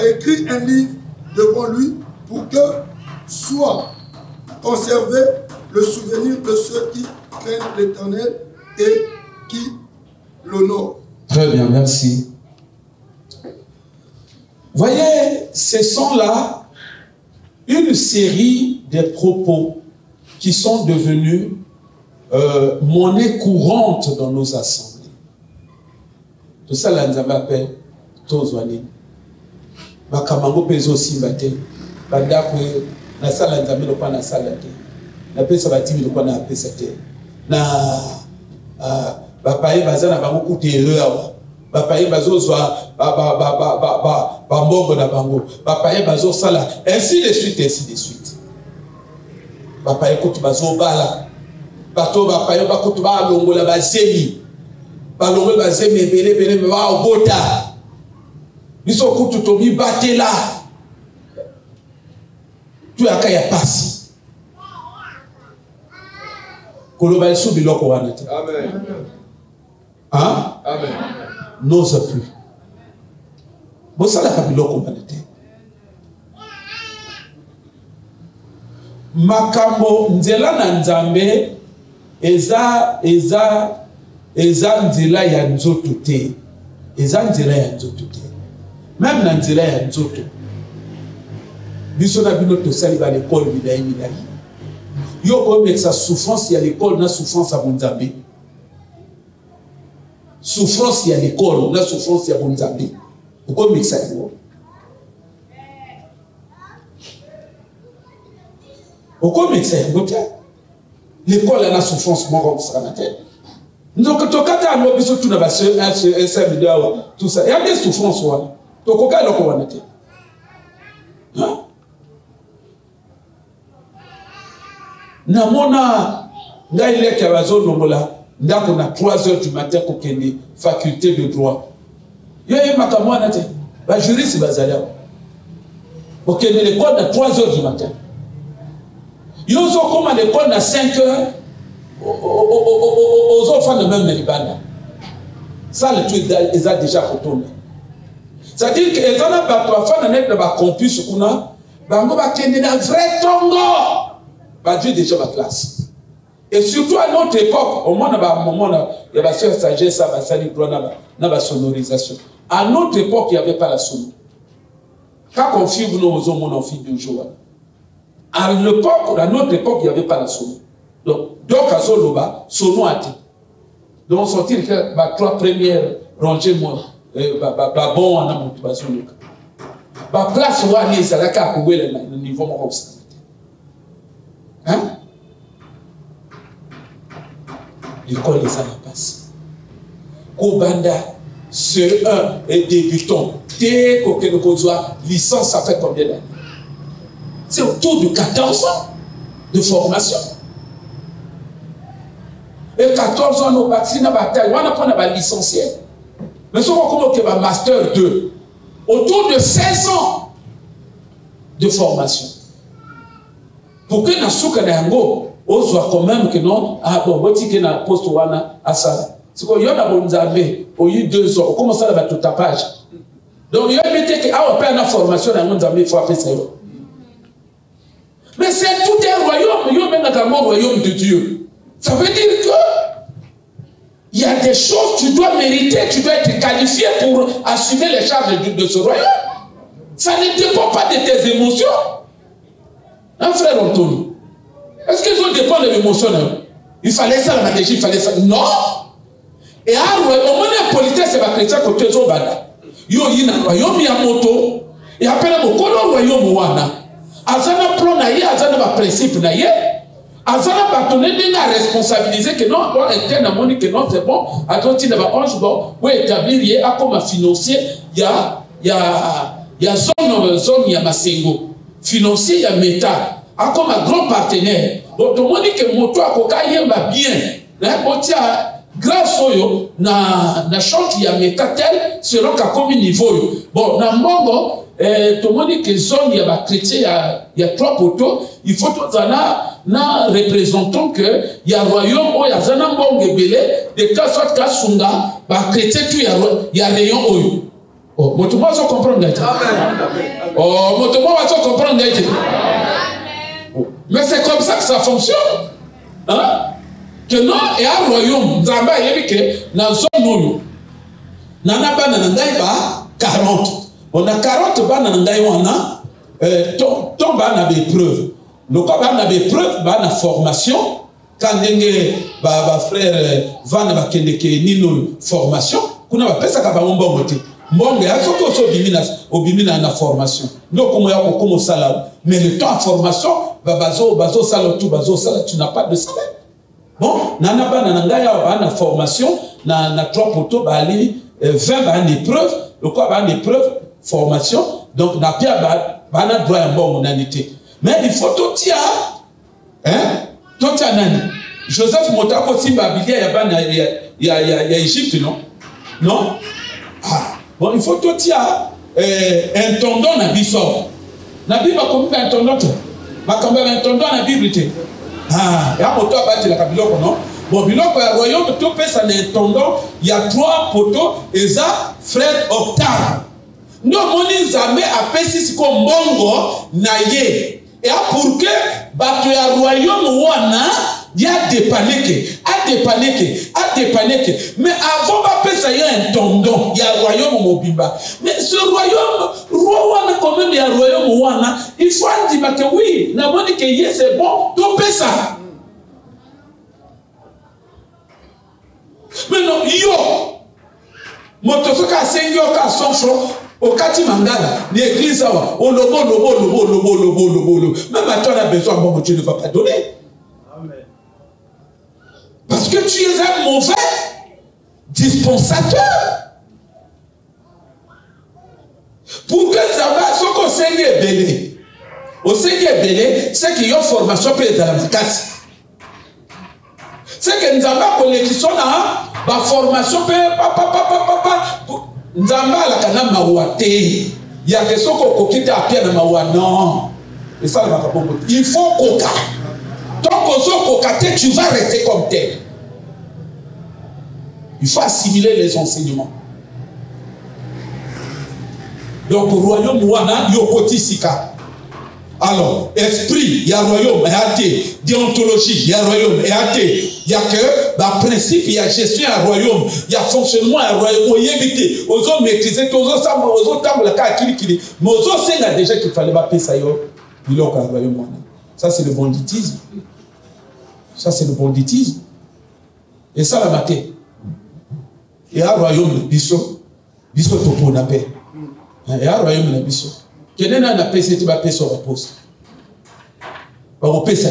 écrit un livre devant lui pour que soit conservé le souvenir de ceux qui craignent l'Éternel et qui l'honorent. Très bien, merci. Voyez, ce sont là une série de propos qui sont devenus monnaie courante dans nos assemblées. Tout ça, là, nous avons appelé Tozwani. Bakamango peso simbate. Bandako na sala nzambe lokwa na sala te. Na pesa batimi lokwa na pesa te. Na bapaye bazana bango kutere awa. Bapaye bazozwa bambongo na bango. Bapaye bazosala ainsi de suite. Bapaye kutu bazobala. Bato bapaye bakutu ba longola bazemi. Balongola bazemi ebele ba obota. Biso kutu tobi batela. Tu as qu'à passer. Koloba isu biloko wana te. Amen. Hein? Amen. N'ose plus. Bosala ka biloko wana te. Makambo nzela na nzambe eza nzela ya nzoto te. Eza nzela ya nzoto te. Même na nzela ya nzoto. Biso na bino tosali ba l'école milai. Yo ko metsa souffrance ya l'école na souffrance ya bonzambe. Souffrance ya l'école na souffrance ya bonzambe. Ko metsa yo. Ko metsa yo te. L'école na souffrance mo ko sala te. Donc tokata no biso tuna ba se bidawa tout ça. Il y a des souffrances wana. Tokoka loko wana te. Hein? Namona ngai leka bazolongola ndako na 3h du matin kokende faculté de droit. Yo makamwana te ba juriste bazala. Kokende l'école à 3h du matin. Yo zo koma l'école à 5h aux enfants de même libanda. Ça le truc ils a déjà retourné. C'est-à-dire que les enfants ba net ba campus kuna bango ba kende na vrai tongo. Bah Dieu déjà ma classe. Et surtout à notre époque, au moins il y avait la sagesse, la sonorisation. À notre époque, il n'y avait pas la sono. Quand on filme nos hommes, on filme du jour. À l'époque, à notre époque, il n'y avait pas la sono. Donc à Zoloba, sono a été. Donc sortir que les 3 premières rangées, moi, bon, on a motivation. La place où on est, c'est là qu'à couper le niveau. Hein? L'école des la passe. Kobanda, CE1 et débutant. Dès qu'on soit licence, ça fait combien d'années? C'est autour de 14 ans de formation. Et 14 ans, nous bâtissons la bataille. On apprend à licencier. Mais ce qu'on dit que master 2, autour de 16 ans de formation. Pour que nous soyons on soit quand même que non, ah bon, on dit que na poste wana asala. C'est qu'on y a bon Nzambe, on y 2 ans, on commence à faire tout tapage. Donc il y a mettre que ah on peut une formation dans Nzambe, il faut appeler ça. Mais c'est tout un royaume, il y a même un royaume de Dieu. Ça veut dire que il y a des choses que tu dois mériter, tu dois être qualifié pour assumer les charges de ce royaume. Ça ne dépend pas de tes émotions. Hein, frère Anthony? Est-ce que ça dépend de l'émotion? Il fallait ça, la magie, il fallait ça. Non! Et à au moment de politesse, c'est la chrétien côté de Bada. Yo, il y a un royaume, il y a un moto. Et après, il y a un royaume. Azana plan naïe, azana ba principe naïe. Azana batonné n'a responsabilisé que non, on interne à moni que non, c'est bon. Attends, tu n'as pas ange bon. Pour établir, il y a comme un financier, il y a zone, il y a Masengo. Financier, il y a métal. Comme un grand partenaire. Donc, tout le monde dit que mon toit, va bien. Grâce au na change, il y a métal tel, selon qu'à combien niveau. Bon, dans le monde, tout le monde dit que zone, il y a chrétien, il y a 3 poteaux. Il faut que nous représentons que il y a royaume, il y a un bon gebele, de cas soit cas sunga, chrétien, il y a rayon. Oh, mon toit, va comprendre. Oh, mon toit, va comprendre. Mais c'est comme ça que ça fonctionne. Hein? Que non, il y a un royaume. Nzamba, il y a que dans la zone où il y a 40. On a 40 bana on a ton bana des preuves. Donc, on a des preuves, bana formation. Quand les frères van va kende formation, qu'on a pas ça qu'à bon moté. Bon, mais à ce que obimina na formation. Donc, comment il y a comme ça. Mais le temps de formation, bazo salaire, tu n'as pas de salaire. Bon, nana ba na formation, na 3 poteaux, ba ali 20 ba en épreuve, le quoi ba en épreuve, formation, donc na pia ba na droit en bon monalité. Mais il faut tout tia, hein, tout tia nani. Joseph Motako Simba Bilia il y a Égypte, non? Non? Ah, bon, il faut tout tia un tendon na bissor. Na Bible combien d'intendants? Ma combien d'intendants na Bible? Ah, il y a un poteau à battre la Kabiloko, non? Bon, biloko ya royaume, tout peut ça l'intendant. Il y a 3 poteaux et ça, frère Octave. Nous, mon Nzambe a pesé ce qu'on bongo naye. Et pour que bateau ya royaume wana, il y a des paniques, mais avant de passer, il y a un tendon, il y a un royaume mobimba. Mais ce royaume, roi quand même, il y a un royaume wana, il faut dire que oui, n'a pas dit que c'est bon, tout fait ça. Mais non, yo, motosoka sengi oka son front, okati mangala, l'église awa, on lobo. Même à toi, on a besoin, bon, Dieu ne va pas donner. Parce que tu es un mauvais dispensateur. Pour que ça va, ce qu'on sait est belé. Au Seigneur belé, c'est qu'il y a une formation pour les alamikases. C'est que nous avons connexion là, la formation pour Nzamba la kana mawate. Il y a que ce qu'on quitte à pied de mawa. Non. Et ça, il faut coca. Tant qu'on tu vas rester comme tel. Il faut assimiler les enseignements. Donc, au royaume, wana yokoti sika. Alors, esprit, il y a royaume, il y a thé. Déontologie, il y a royaume, il y a thé. Il y a que, principe, il y a gestion, il y a royaume. Il y a fonctionnement, il y a royaume. Il y a évité. Aux autres maîtriser, aux autres sables, aux autres tables, mais aux autres, c'est déjà qu'il fallait pas payer ça. Il y a un royaume. Ça, c'est le banditisme. Ça, c'est le banditisme. Et ça, la maté. Et un royaume, biso topo na paix. Et un royaume, biso. Quel est la paix, c'est que tu vas paix sur la pose. On paie ça.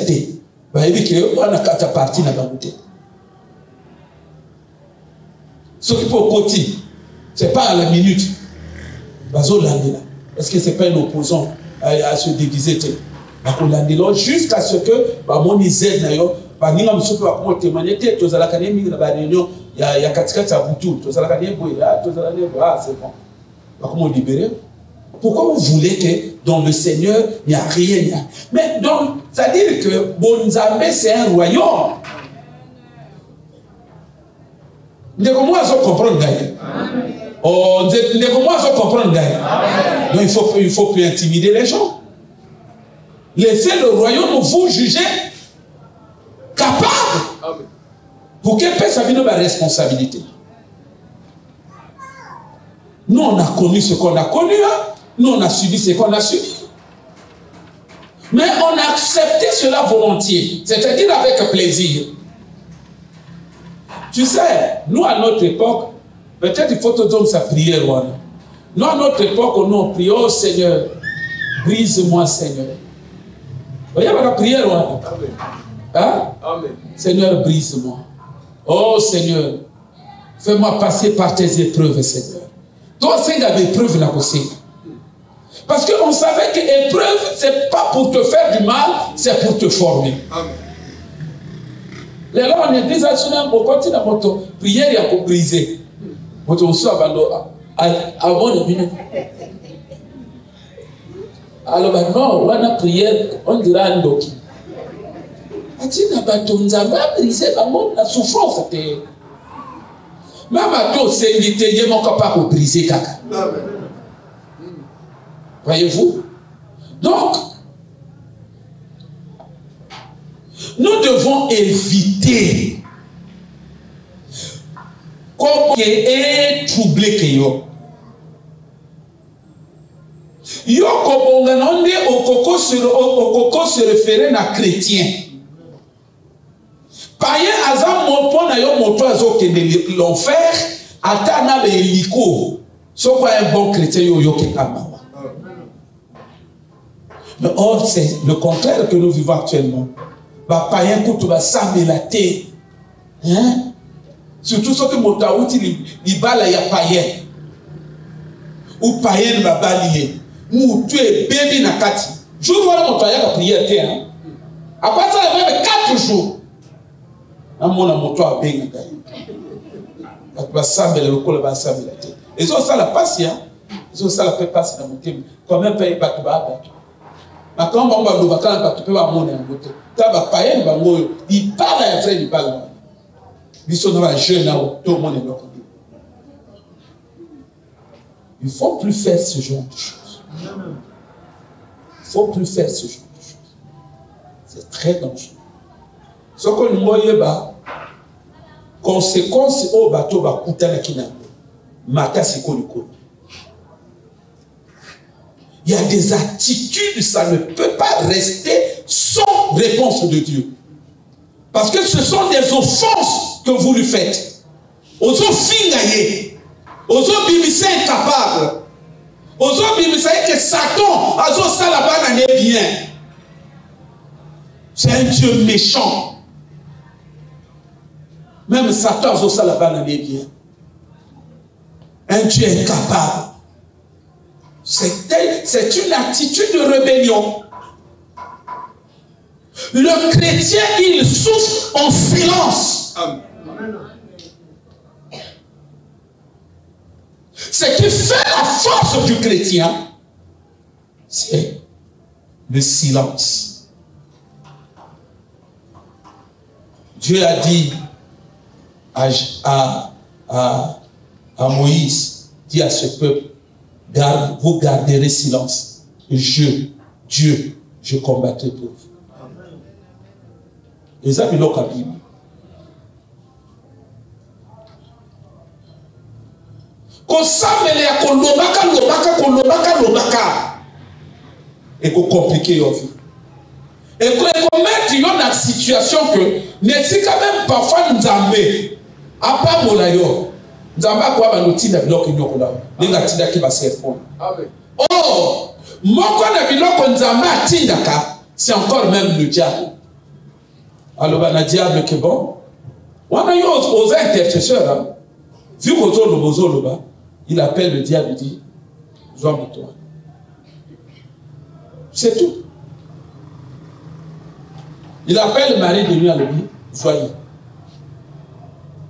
bah il dit que on a quatre parties dans la bouteille. Ce qui peut côté, c'est pas à la minute. Est-ce que c'est pas un opposant à se déguiser? Jusqu'à ce que mon isède d'ailleurs, il y a katikati ya butu, c'est bon. Libérer. Pourquoi vous voulez que dans le Seigneur, il n'y a rien? Mais donc, ça veut dire que Bonzambe, c'est un royaume. Comment ils comprendre d'ailleurs? Oh, comment ils comprendre d'ailleurs? Donc il faut plus intimider les gens. Laissez le royaume vous juger capable. Pour qu'elle paie sa vie de la responsabilité. Nous, on a connu ce qu'on a connu. Hein? Nous, on a subi ce qu'on a subi. Mais on a accepté cela volontiers. C'est-à-dire avec plaisir. Tu sais, nous, à notre époque, peut-être il faut te donner sa prière. Nous, à notre époque, on prie, oh Seigneur, brise-moi, Seigneur. Vous voyez la prière, hein? Amen. Seigneur, brise-moi. Oh Seigneur, fais-moi passer par tes épreuves, Seigneur. Toi, c'est des épreuves là aussi. Parce qu'on savait que l'épreuve, ce n'est pas pour te faire du mal, c'est pour te former. Amen. Là, on est déjà on continue à notre prière, il y a pour briser. Alors maintenant, on a prière, on dira un doki. La souffrance. Même à toi, c'est invité, il est capable de briser caca. Voyez-vous? Donc, nous devons éviter comme est troublé que yo. Yo kobonganonde okoko se référer na chrétien. Païen azam mopo na yo moto azokende l'enfer ata na beliko. So quoi un bon chrétien yo ketama. Mais or c'est le contraire que nous vivons actuellement. Ba païen kutu ba samelaté. Hein? Surtout ce que motaouti libala ya païen. Ou païen ba balié. Moutou et bébé na kati. Jour voilà mon toya la prière te hein. Après ça il y avait 4 jours. Amona moto a benga gaï. Ba sambela lokola ba sambela te. Et ça la patient. Ils ont ça la fait passer dans mon thème. Comme un pays ba ba. Ma quand on va ba quand ba peut ba mona ngote. Ta ba païen ba ngoyo. Il parle à frère il parle. Ils sont dans la jeune là tout le monde est là. Il ne faut plus faire ce genre de choses. Il ne faut plus faire ce genre de choses. C'est très dangereux. Ce que nous voyons, conséquence au bateau va coûter la kina. Il y a des attitudes, ça ne peut pas rester sans réponse de Dieu. Parce que ce sont des offenses que vous lui faites. Aux fingaye, aux bimissés incapables. Aux bimissés que Satan a ça là-bas n'est bien. C'est un Dieu méchant. Même Satan a ça là-bas n'est bien. Un Dieu incapable. C'est une attitude de rébellion. Le chrétien, il souffre en silence. Amen. Ce qui fait la force du chrétien, c'est le silence. Dieu a dit à Moïse, dit à ce peuple, vous garderez silence. Dieu, je combattrai pour vous. Et ça, c'est l'autre Bible. Et qu'on complique your vie. Et qu'on mette dans la situation que, n'est-ce quand même parfois nous amène, à part mon aïe, nous avons quoi dans l'outil de bloc et nous avons qui va se répondre. Or, moi, quand nous avons c'est encore même le diable. Alors, on a diable que bon. On a eu aux intercesseurs, hein. Vu qu'aux il appelle le diable et dit, Joie-moi. C'est tout. Il appelle Marie de nuit à lui, Joyeux.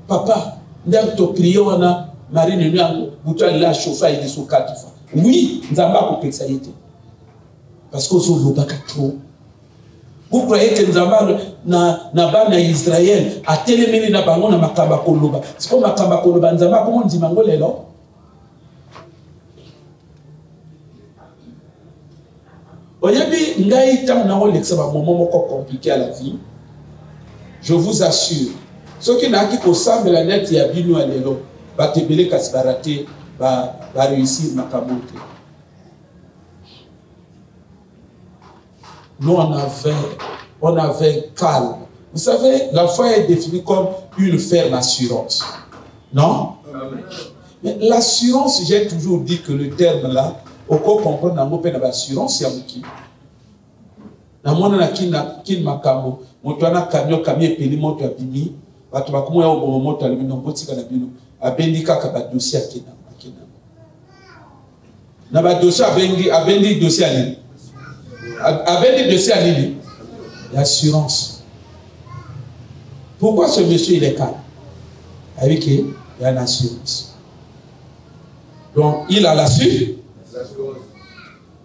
Papa, nous avons prié, on a Marie de nuit à lui, a chauffé, il est sous 4 fois. Oui, nous avons pas ça. Parce que nous avons trop. Vous croyez que nous avons na Israël à téléméné na bango na makamba koloba. C'est comme makamba koloba nous avons comment dit mango lelo. Oyebi ngai tam na olexa ba moment moko compliqué à la vie. Je vous assure, ceux qui n'a qui kosambe la net ya bino à lelo, ba tebele kasbarate ba réussir makamote. Nous, on avait calme. Vous savez, la foi est définie comme une ferme assurance. Non? Mais l'assurance, j'ai toujours dit que le terme là, au quoi comprendre dans mon l'assurance, c'est un qui. Dans mon kin makambo, mon toana camion peli moto abimi, batu bakumo ya obo moto alimi no botika na bino, abendika ka ba dossier akena. Na ba dossier abendi dossier ali. Avec des dossiers à l'île, l'assurance. Pourquoi ce monsieur il est calme? Avec il y a une assurance. Donc il a l'assurance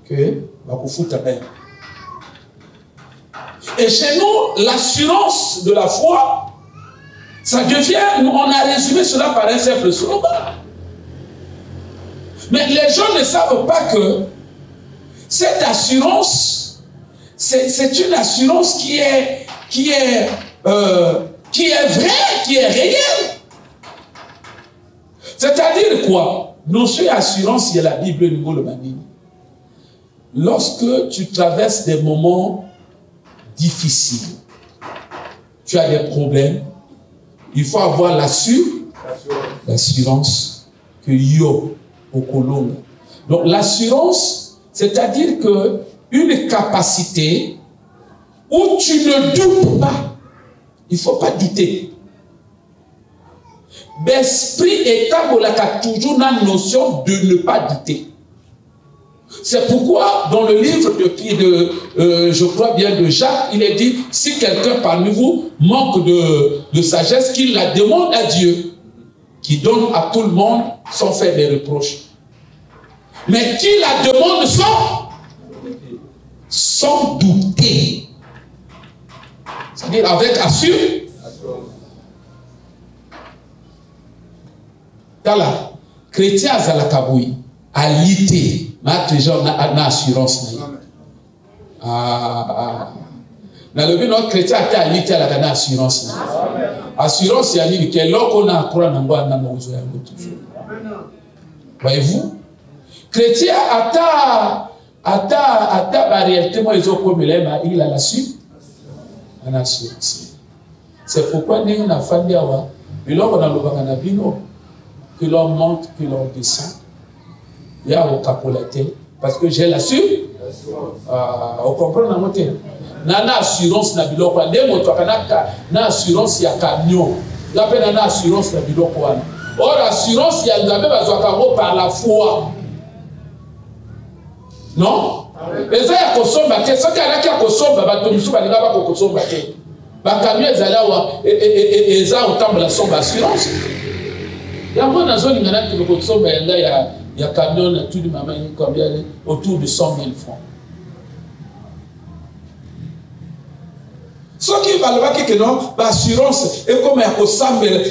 que va vous foutre à terre. Et chez nous, l'assurance de la foi, ça devient, on a résumé cela par un simple slogan. Mais les gens ne savent pas que cette assurance, c'est une assurance qui est vraie, qui est réelle. C'est-à-dire quoi? Notion d'assurance, il y a la Bible niveau le mani. Lorsque tu traverses des moments difficiles, tu as des problèmes, il faut avoir l'assurance que yo au colon. Donc l'assurance, c'est-à-dire que une capacité où tu ne doutes pas. Il ne faut pas douter. L'esprit est toujours dans la notion de ne pas douter. C'est pourquoi dans le livre je crois bien de Jacques, il est dit, si quelqu'un parmi vous manque de sagesse, qu'il la demande à Dieu, qui donne à tout le monde sans faire des reproches. Mais qu'il la demande sans douter. C'est-à-dire avec assurance. Tala, chrétien à la kaboui, à l'ité, mais gens na assurance. Dans le but, notre chrétien a l'ité à la assurance. Assurance, c'est à dire que l'on a appris voyez-vous? Chrétien la réalité, moi, ils ont comme il a la suite. C'est pourquoi nous avons fait des que l'on monte, que l'on descend. Il y a au capolaté. Parce que j'ai la suite. Vous comprenez la montée? Nana assurance na biloko. Na assurance ya camion. Il y a une assurance na biloko. Or, assurance, il y a une par la foi. Non? Et ça, il y a kosomba ke. Ça, il y a kosomba, batomisu balinga ba kosomba ke. Ba camion ezala wa eza autant la somba assurance. Il y a un bon zone qui me kosomba yanga ya camion na tout du maman combien autour de 100 000 francs. Ce qui va le que non, l'assurance est comme il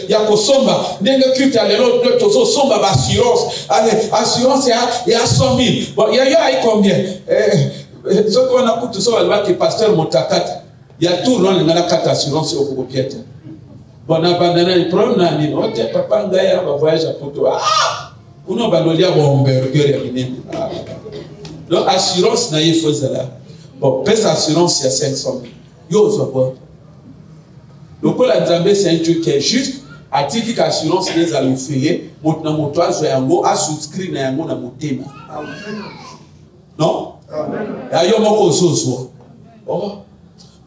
y a kosomba, n'engue culte à l'autre, tout somba assurance, assurance il y a 100 000. Bon, il y a combien? Ce qu'on a coûté ça, le pasteur Montakat, il y a tout le monde qui a 4 assurances au copiette. Bon, on a abandonné le problème, on a dit, papa, on va voyager à Porto. Ah! On a abandonné un hamburger. Donc, assurance, il faut ça. Bon, pèse assurance, il y a 500 000. Yo, ça va. Donc, la Zambie, c'est un truc qui est juste. À titre qu'assurance, les allons faire, maintenant, mon toit, je vais à souscrire dans mon thème. Non? Il y a un mot au Oh,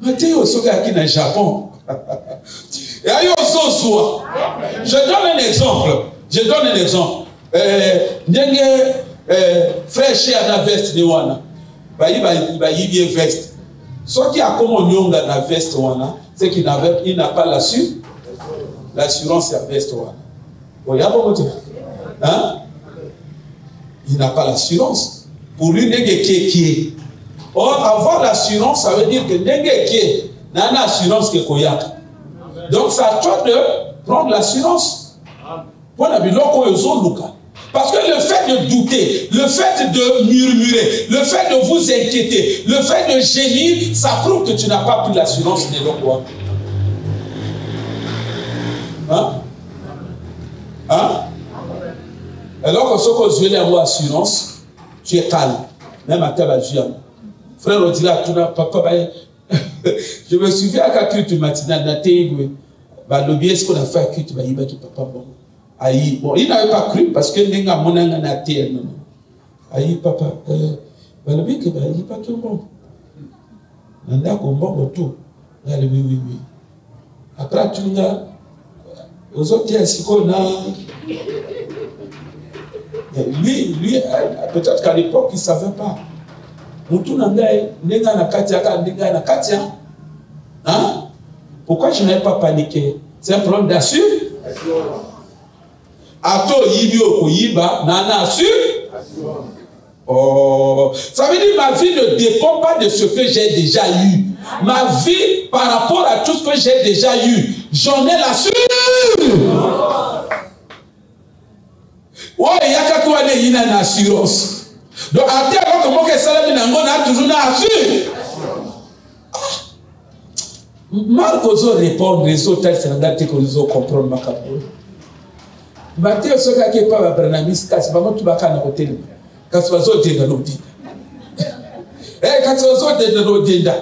mais tu es au Japon. Je donne un exemple. Frère chez la veste de Wana. Il bien veste. Ce qui a comme on dans la veste Wana, c'est qu'il n'a pas l'assurance à veste Wana. Hein? Il n'a pas l'assurance. Pour lui, qui est. Or, avoir l'assurance, ça veut dire que qui n'a pas l'assurance que Koyak. Donc, c'est à toi de prendre l'assurance. Parce que le fait de douter, le fait de murmurer, le fait de vous inquiéter, le fait de gémir, ça prouve que tu n'as pas pris l'assurance de l'eau. Hein? Hein? Alors que ce que tu veux avoir assurance, tu es calme. Même à ta frère Odila, tu n'as pas. Je me souviens à quand tu m'as dit, le bien ce qu'on a fait, que tu m'as dit, papa, bon. Aïe, bon, il n'avait pas cru parce que n'est pas mon aïe, papa, le bien que il pas que bon. Nanda bon tout. Oui. Après, tu n'as. Aux autres, est-ce qu'on a. Lui, peut-être qu'à l'époque, il ne savait pas. Hein? Pourquoi je n'avais pas paniqué? C'est un problème d'assurance. Ato yibio koyiba nana assurance. Oh, ça veut dire ma vie ne dépend pas de ce que j'ai déjà eu. Ma vie par rapport à tout ce que j'ai déjà eu, j'en ai l'assurance. Ouais, il y a quelque chose qui est une assurance. Donc, à tel moment que mon salami n'a toujours une assurance. Marco zo répondre les autres c'est la que nous comprendre ma capo. Matthieu ce qui est pas Bernamis kasi ba mutu baka na hotel. Kasi bazo tenda no dinda. Kasi bazo tenda no dinda.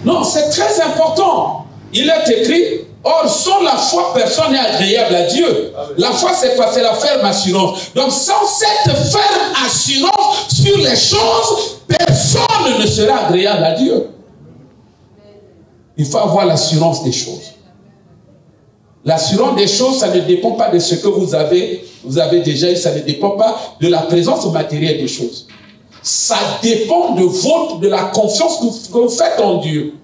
Non, c'est très important. Il est écrit, or, sans la foi, personne n'est agréable à Dieu. La foi, c'est quoi? C'est la ferme assurance. Donc, sans cette ferme assurance sur les choses, personne ne sera agréable à Dieu. Il faut avoir l'assurance des choses. L'assurance des choses, ça ne dépend pas de ce que vous avez déjà eu, ça ne dépend pas de la présence matérielle des choses. Ça dépend de la confiance que vous faites en Dieu.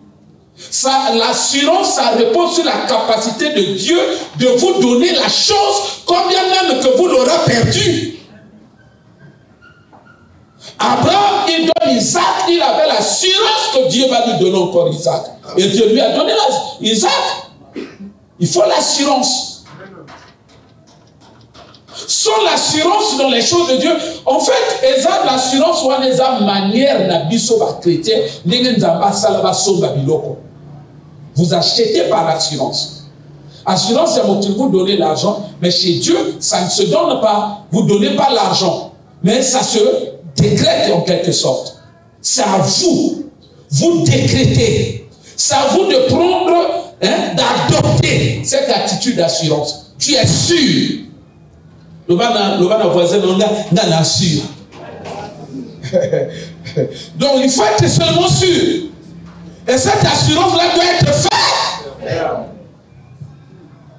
L'assurance, ça repose sur la capacité de Dieu de vous donner la chose, combien même que vous l'aurez perdu. Abraham, il donne Isaac, il avait l'assurance que Dieu va lui donner encore Isaac. Et Dieu lui a donné Isaac. Il faut l'assurance. Sans l'assurance dans les choses de Dieu, en fait, l'assurance ou une manière d'abisso chrétien, vous achetez par l'assurance. Assurance, c'est vous donner l'argent, mais chez Dieu, ça ne se donne pas. Vous ne donnez pas l'argent, mais ça se décrète en quelque sorte. C'est à vous. Vous décrétez. C'est à vous de prendre, d'adopter cette attitude d'assurance. Tu es sûr. Le voisin, on a sûr. Donc, il faut être seulement sûr. Et cette assurance-là doit être faite.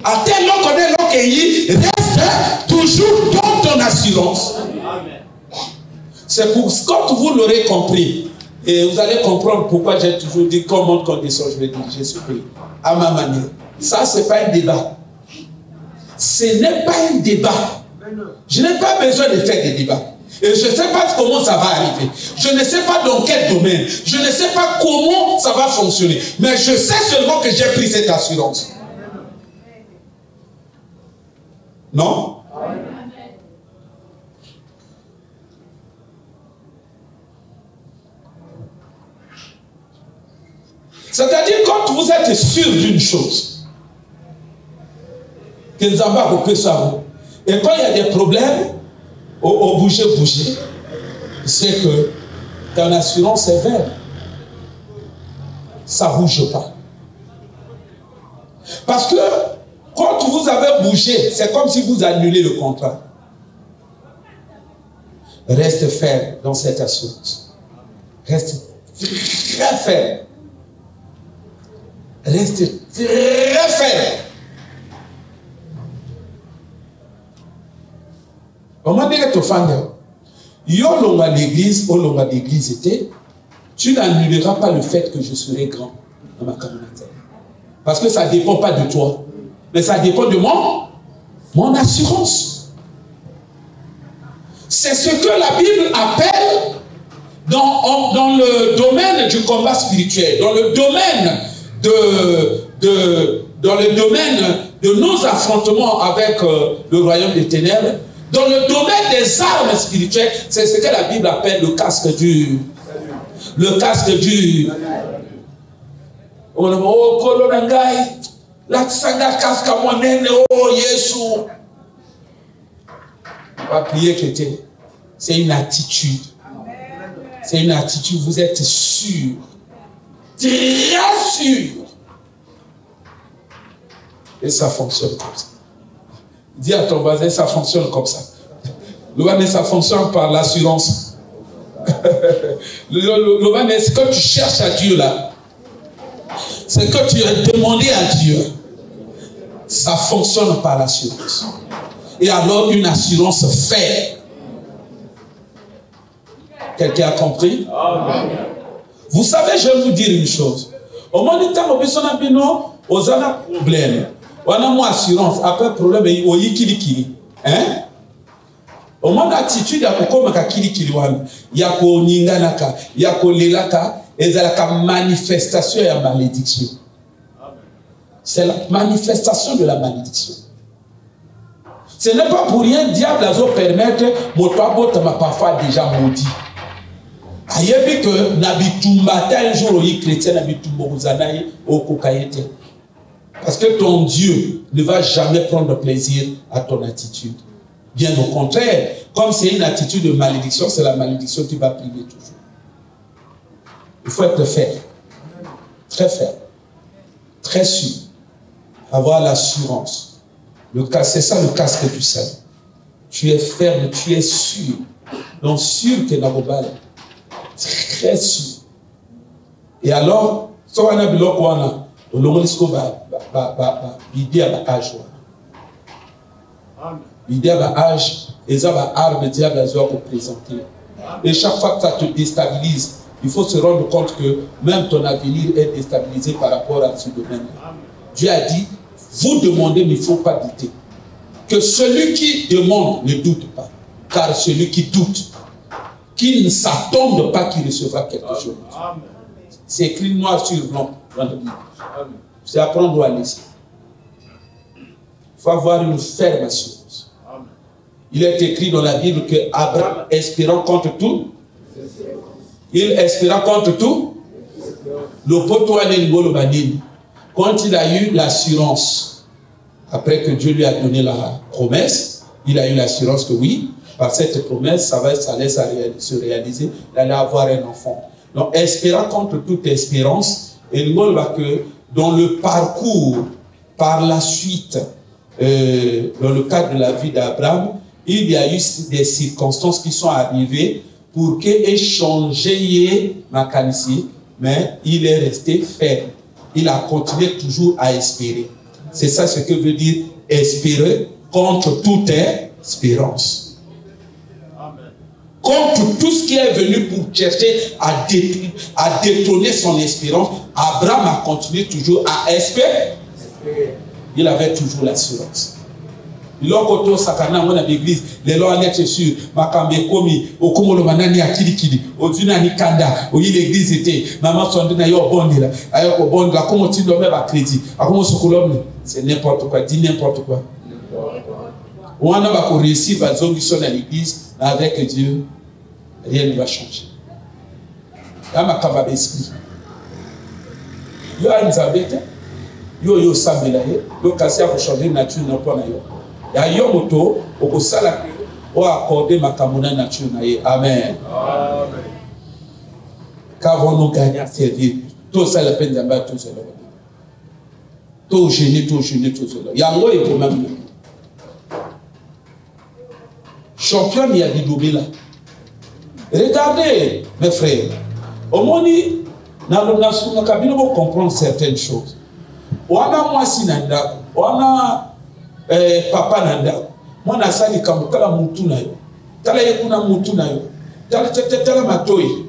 À tel nom qu'on est l'occueilli, reste toujours dans ton assurance. C'est pour quand vous l'aurez compris. Et vous allez comprendre pourquoi j'ai toujours dit comment condition je vais diriger ce pays. À ma manière. Ça, ce n'est pas un débat. Ce n'est pas un débat. Je n'ai pas besoin de faire des débats. Et je ne sais pas comment ça va arriver. Je ne sais pas dans quel domaine. Je ne sais pas comment ça va fonctionner. Mais je sais seulement que j'ai pris cette assurance. Non? C'est-à-dire quand vous êtes sûr d'une chose, que nous avons repris ça. Et quand il y a des problèmes, au bouger, c'est que ton assurance est verte. Ça ne bouge pas. Parce que quand vous avez bougé, c'est comme si vous annulez le contrat. Reste ferme dans cette assurance. Reste très ferme. Reste très ferme. On m'a dit que tu as l'église, au long de l'église était, tu n'annuleras pas le fait que je serai grand dans ma communauté. Parce que ça ne dépend pas de toi, mais ça dépend de mon assurance. C'est ce que la Bible appelle dans le domaine du combat spirituel, dans le domaine de nos affrontements avec le royaume des ténèbres, dans le domaine des armes spirituelles, c'est ce que la Bible appelle le casque du... Le casque du... Oh, Kolonangai, la tsanga casque à mon nez, oh, Yesu. On va prier chrétien. C'est une attitude. C'est une attitude, vous êtes sûr. Très sûr. Et ça fonctionne comme ça. Dis à ton voisin, ça fonctionne comme ça. Ça fonctionne par l'assurance. Ce que tu cherches à Dieu là, ce que tu as demandé à Dieu, ça fonctionne par l'assurance. Et alors une assurance ferme. Quelqu'un a compris? Amen. Vous savez, je vais vous dire une chose. Au moment où on a un problème, on a une assurance, après problème, on a kili. Hein? Au moment d'attitude, il y a kili, il y a ninganaka, il y a lelaka, et il y a la manifestation et la malédiction. C'est la manifestation de la malédiction. Ce n'est pas pour rien, diable a permettre, mon toit m'a parfois déjà maudit. Ayebi que n'habitumbata un jour au chrétien n'habitumbozanaï au kokayete. Parce que ton Dieu ne va jamais prendre plaisir à ton attitude. Bien au contraire, comme c'est une attitude de malédiction, c'est la malédiction qui va priver toujours. Il faut être ferme, très ferme, très sûr, avoir l'assurance. C'est ça le casque du salut. Tu es ferme, tu es sûr. Donc sûr que Nabobal. Très sûr. Et alors, si on a biloko wana, on a l'idée à l'âge. L'idée à l'âge, et ça va arme diable à pour présenter. Et chaque fois que ça te déstabilise, il faut se rendre compte que même ton avenir est déstabilisé par rapport à ce domaine. Dieu a dit, vous demandez, mais il ne faut pas douter. Que celui qui demande ne doute pas. Car celui qui doute, qui ne s'attende pas qu'il recevra quelque chose. C'est écrit noir sur blanc dans la Bible. C'est à prendre ou à laisser. Il faut avoir une ferme assurance. Il est écrit dans la Bible que Abraham, espérant contre tout, il espéra contre tout, le potoine quand il a eu l'assurance, après que Dieu lui a donné la promesse, il a eu l'assurance que oui, par cette promesse, ça allait se réaliser, il allait avoir un enfant. Donc, espérant contre toute espérance, et nous voyons que dans le parcours, par la suite, dans le cadre de la vie d'Abraham, il y a eu des circonstances qui sont arrivées pour qu'il change ma qualité, mais il est resté ferme. Il a continué toujours à espérer. C'est ça ce que veut dire espérer contre toute espérance. Contre tout ce qui est venu pour chercher à détrôner son espérance, Abraham a continué toujours à espérer. Il avait toujours l'assurance. Il a côté sakana mon l'église, les lois allaient sur makambe komi, okomolo manani akili, oduna ni kanda, oyi l'église était, maman sonde na yo bondela, ayo ko bondela comme tu dois mettre crédit, akomo sokolom, c'est n'importe quoi, dis n'importe quoi. On a pas réussi à zongi à l'église avec Dieu, rien ne va changer. Là ma kababa esprit. Yo a nzabete, yo sambela yo kasi a changer nature na pona yo. Ya yo moto okosala o accorder makamona nature na ye. Amen. Amen. Qu'avons-nous gagné à servir? Tout ça la peine d'amba tout cela. Tout gêné tout cela. Yango est quand même champion il y a des doublés là. Regardez, mes frères, au moment où nous comprendre certaines choses. On a moi si nanda, on a papa nanda. Moi na sali comme tala mutu na yo, tala yekuna mutu na yo, tala matoi.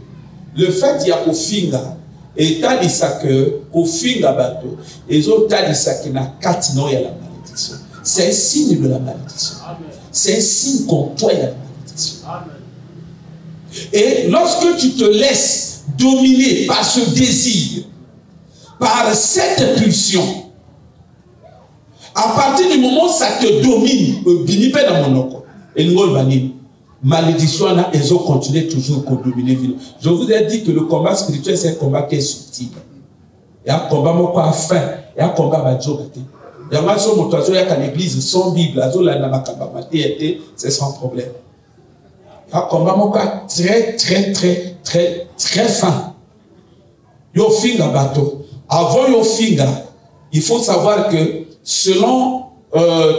Le fait il y a kofinga et talisa que kofinga bato et autres talisa que na katino ya la malédiction. C'est un signe de la malédiction. C'est un signe qu'on toi il y a la malédiction. Et lorsque tu te laisses dominer par ce désir, par cette impulsion, à partir du moment où ça te domine, malédiction, elles ont continué toujours à dominer. Je vous ai dit que le combat spirituel, c'est un combat qui est subtil. Il y a un combat à fin, il y a un combat à il y a un combat à l'église sans Bible, c'est sans problème. Il y a un combat très fin. Yo finga bateau. Avant yo finga, il faut savoir que selon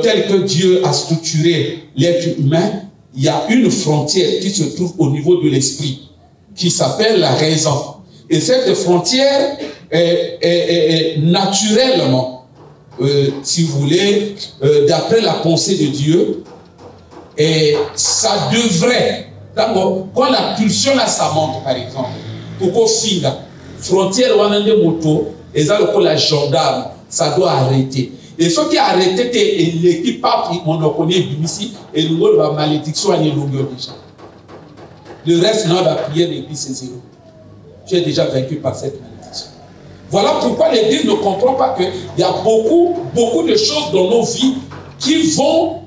tel que Dieu a structuré l'être humain, il y a une frontière qui se trouve au niveau de l'esprit, qui s'appelle la raison. Et cette frontière est naturellement, si vous voulez, d'après la pensée de Dieu, et ça devrait, quand la pulsion là, ça monte par exemple, pour qu'on finga, frontière ou un moto, et ça le la gendarme, ça doit arrêter. Et ce qui a arrêté, l'équipe on connaît ici, et le monde va malédiction à l'élongeur déjà. Le reste, non, la prière l'église, c'est zéro. Tu es déjà vaincu par cette malédiction. Voilà pourquoi l'église ne comprend pas qu'il y a beaucoup de choses dans nos vies qui vont.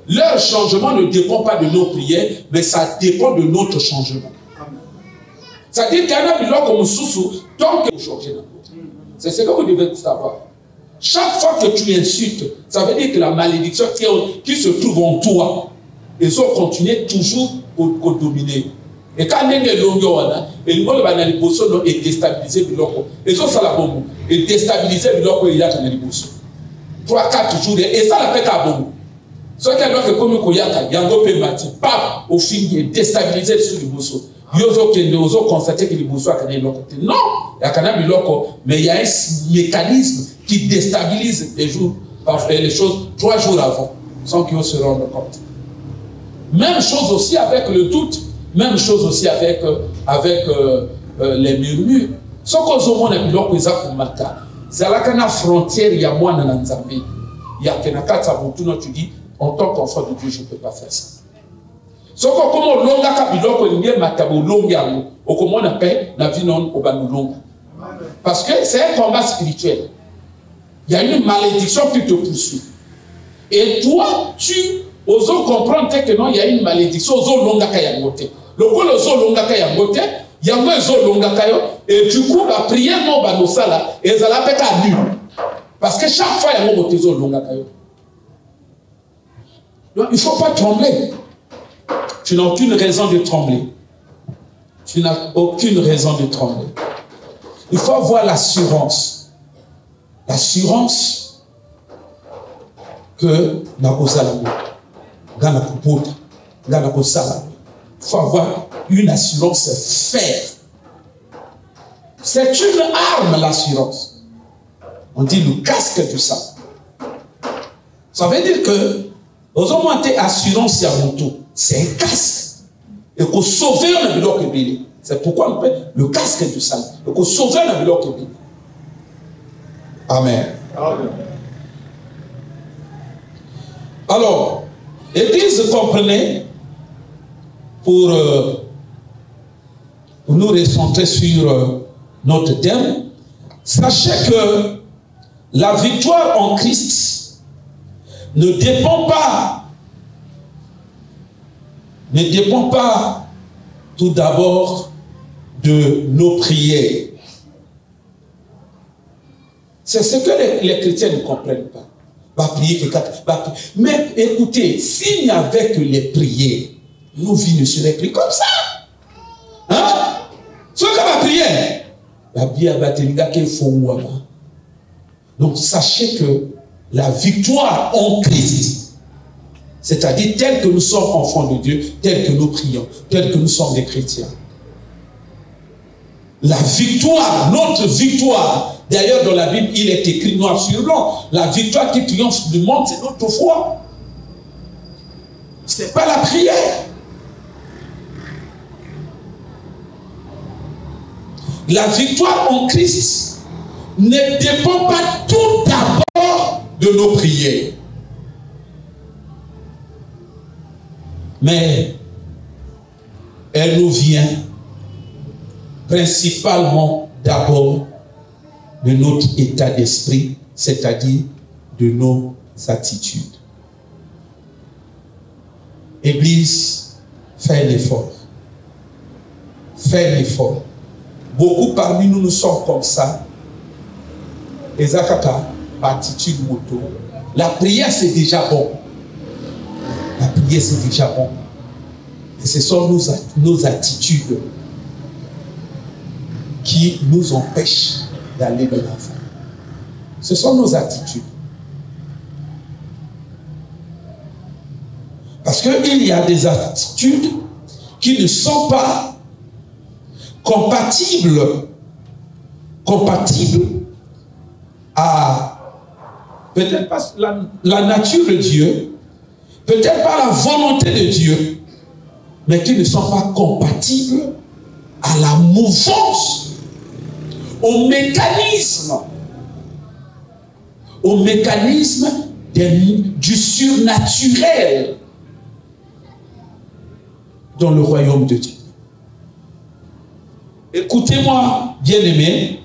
Leur changement ne dépend pas de nos prières, mais ça dépend de notre changement. C'est-à-dire qu'il y en a des gens comme Soussou, tant que vous changez dans votre vie. C'est ce que vous devez savoir. Chaque fois que tu insultes, ça veut dire que la malédiction qui se trouve en toi, ils ont continué toujours à dominer. Et quand on est longueur, et nous allons déstabiliser le loco. Ils ont fait la bombe. Et déstabiliser le loco, il y a un bosso. 3-4 jours, et ça la fait à bombe. Ce qui est là que comme il y a un peu mati, pas au fin de déstabiliser sur le bosso. Ils ont constaté que le bosso a gagné le loco. Non, il y a quand même le loco, mais il y a un mécanisme qui déstabilise les choses 3 jours avant, sans qu'ils se rendent compte. Même chose aussi avec le doute, même chose aussi avec les murmures. Ce qu'on se montre avec l'autre, c'est là qu'il y a une frontière, il y a moins dans l'Anzambé. Il y a quelqu'un qui tu dis, en tant qu'enfant de Dieu, je ne peux pas faire ça. Ce qu'on longa kabiloko lingue matabo longa au comment on appelle la vie non au banulonga. Parce que c'est un combat spirituel. Il y a une malédiction qui te poursuit. Et toi, tu oses comprendre que non, il y a une malédiction aux longa kayamote. Le coup aux longa kayamote, il y a un longa kayo et du coup la prière non banosala et ça la fait à nul. Parce que chaque fois il y a un moté aux longa kayo. Donc il ne faut pas trembler. Tu n'as aucune raison de trembler. Tu n'as aucune raison de trembler. Il faut avoir l'assurance. L'assurance que il faut avoir une assurance ferme. C'est une arme, l'assurance. On dit le casque du sang. Ça veut dire que aux hommes assurance à mon tour. C'est un casque. Et qu'on sauve un bloc ébélé. C'est pourquoi on appelle le casque du salut. Et qu'on sauve un bloc ébélé. Amen. Amen. Alors, l'Église, comprenez, pour nous recentrer sur notre thème, sachez que la victoire en Christ ne dépend pas tout d'abord de nos prières. C'est ce que les chrétiens ne comprennent pas. Va prier que 4. Mais écoutez, s'il n'y avait que les prières, nos vies ne seraient plus comme ça. Hein? Ce que va prier, la vie a battu qu'il faut moi. Donc sachez que la victoire en Christ C'est-à-dire tel que nous sommes enfants de Dieu, tel que nous prions, tel que nous sommes des chrétiens. La victoire, notre victoire, d'ailleurs dans la Bible, il est écrit noir sur blanc, la victoire qui triomphe du monde, c'est notre foi. Ce n'est pas la prière. La victoire en Christ ne dépend pas tout d'abord de nos prières. Mais elle nous vient principalement d'abord de notre état d'esprit, c'est-à-dire de nos attitudes. Église, fais un effort. Fais un effort. Beaucoup parmi nous, nous sommes comme ça. Ezakaka, attitude moto. La prière, c'est déjà bon. La prière, c'est déjà bon. Et ce sont nos attitudes qui nous empêchent d'aller de l'avant. Ce sont nos attitudes. Parce qu'il y a des attitudes qui ne sont pas compatibles à peut-être pas la nature de Dieu, peut-être pas la volonté de Dieu, mais qui ne sont pas compatibles à la mouvance, au mécanisme du surnaturel dans le royaume de Dieu. Écoutez-moi, bien-aimés,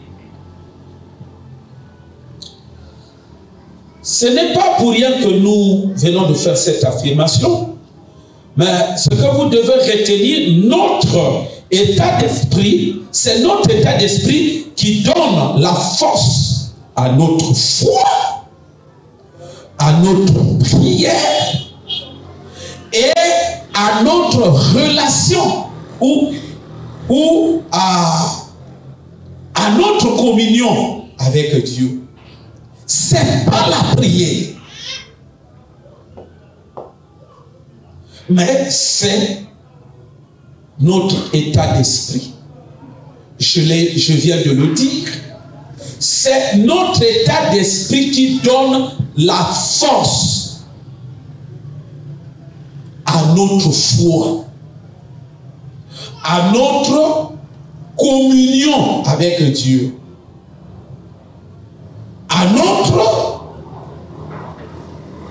ce n'est pas pour rien que nous venons de faire cette affirmation, mais ce que vous devez retenir, notre état d'esprit, c'est notre état d'esprit qui donne la force à notre foi, à notre prière et à notre relation ou à notre communion avec Dieu. C'est pas la prière, mais c'est notre état d'esprit. Je viens de le dire. C'est notre état d'esprit qui donne la force à notre foi, à notre communion avec Dieu,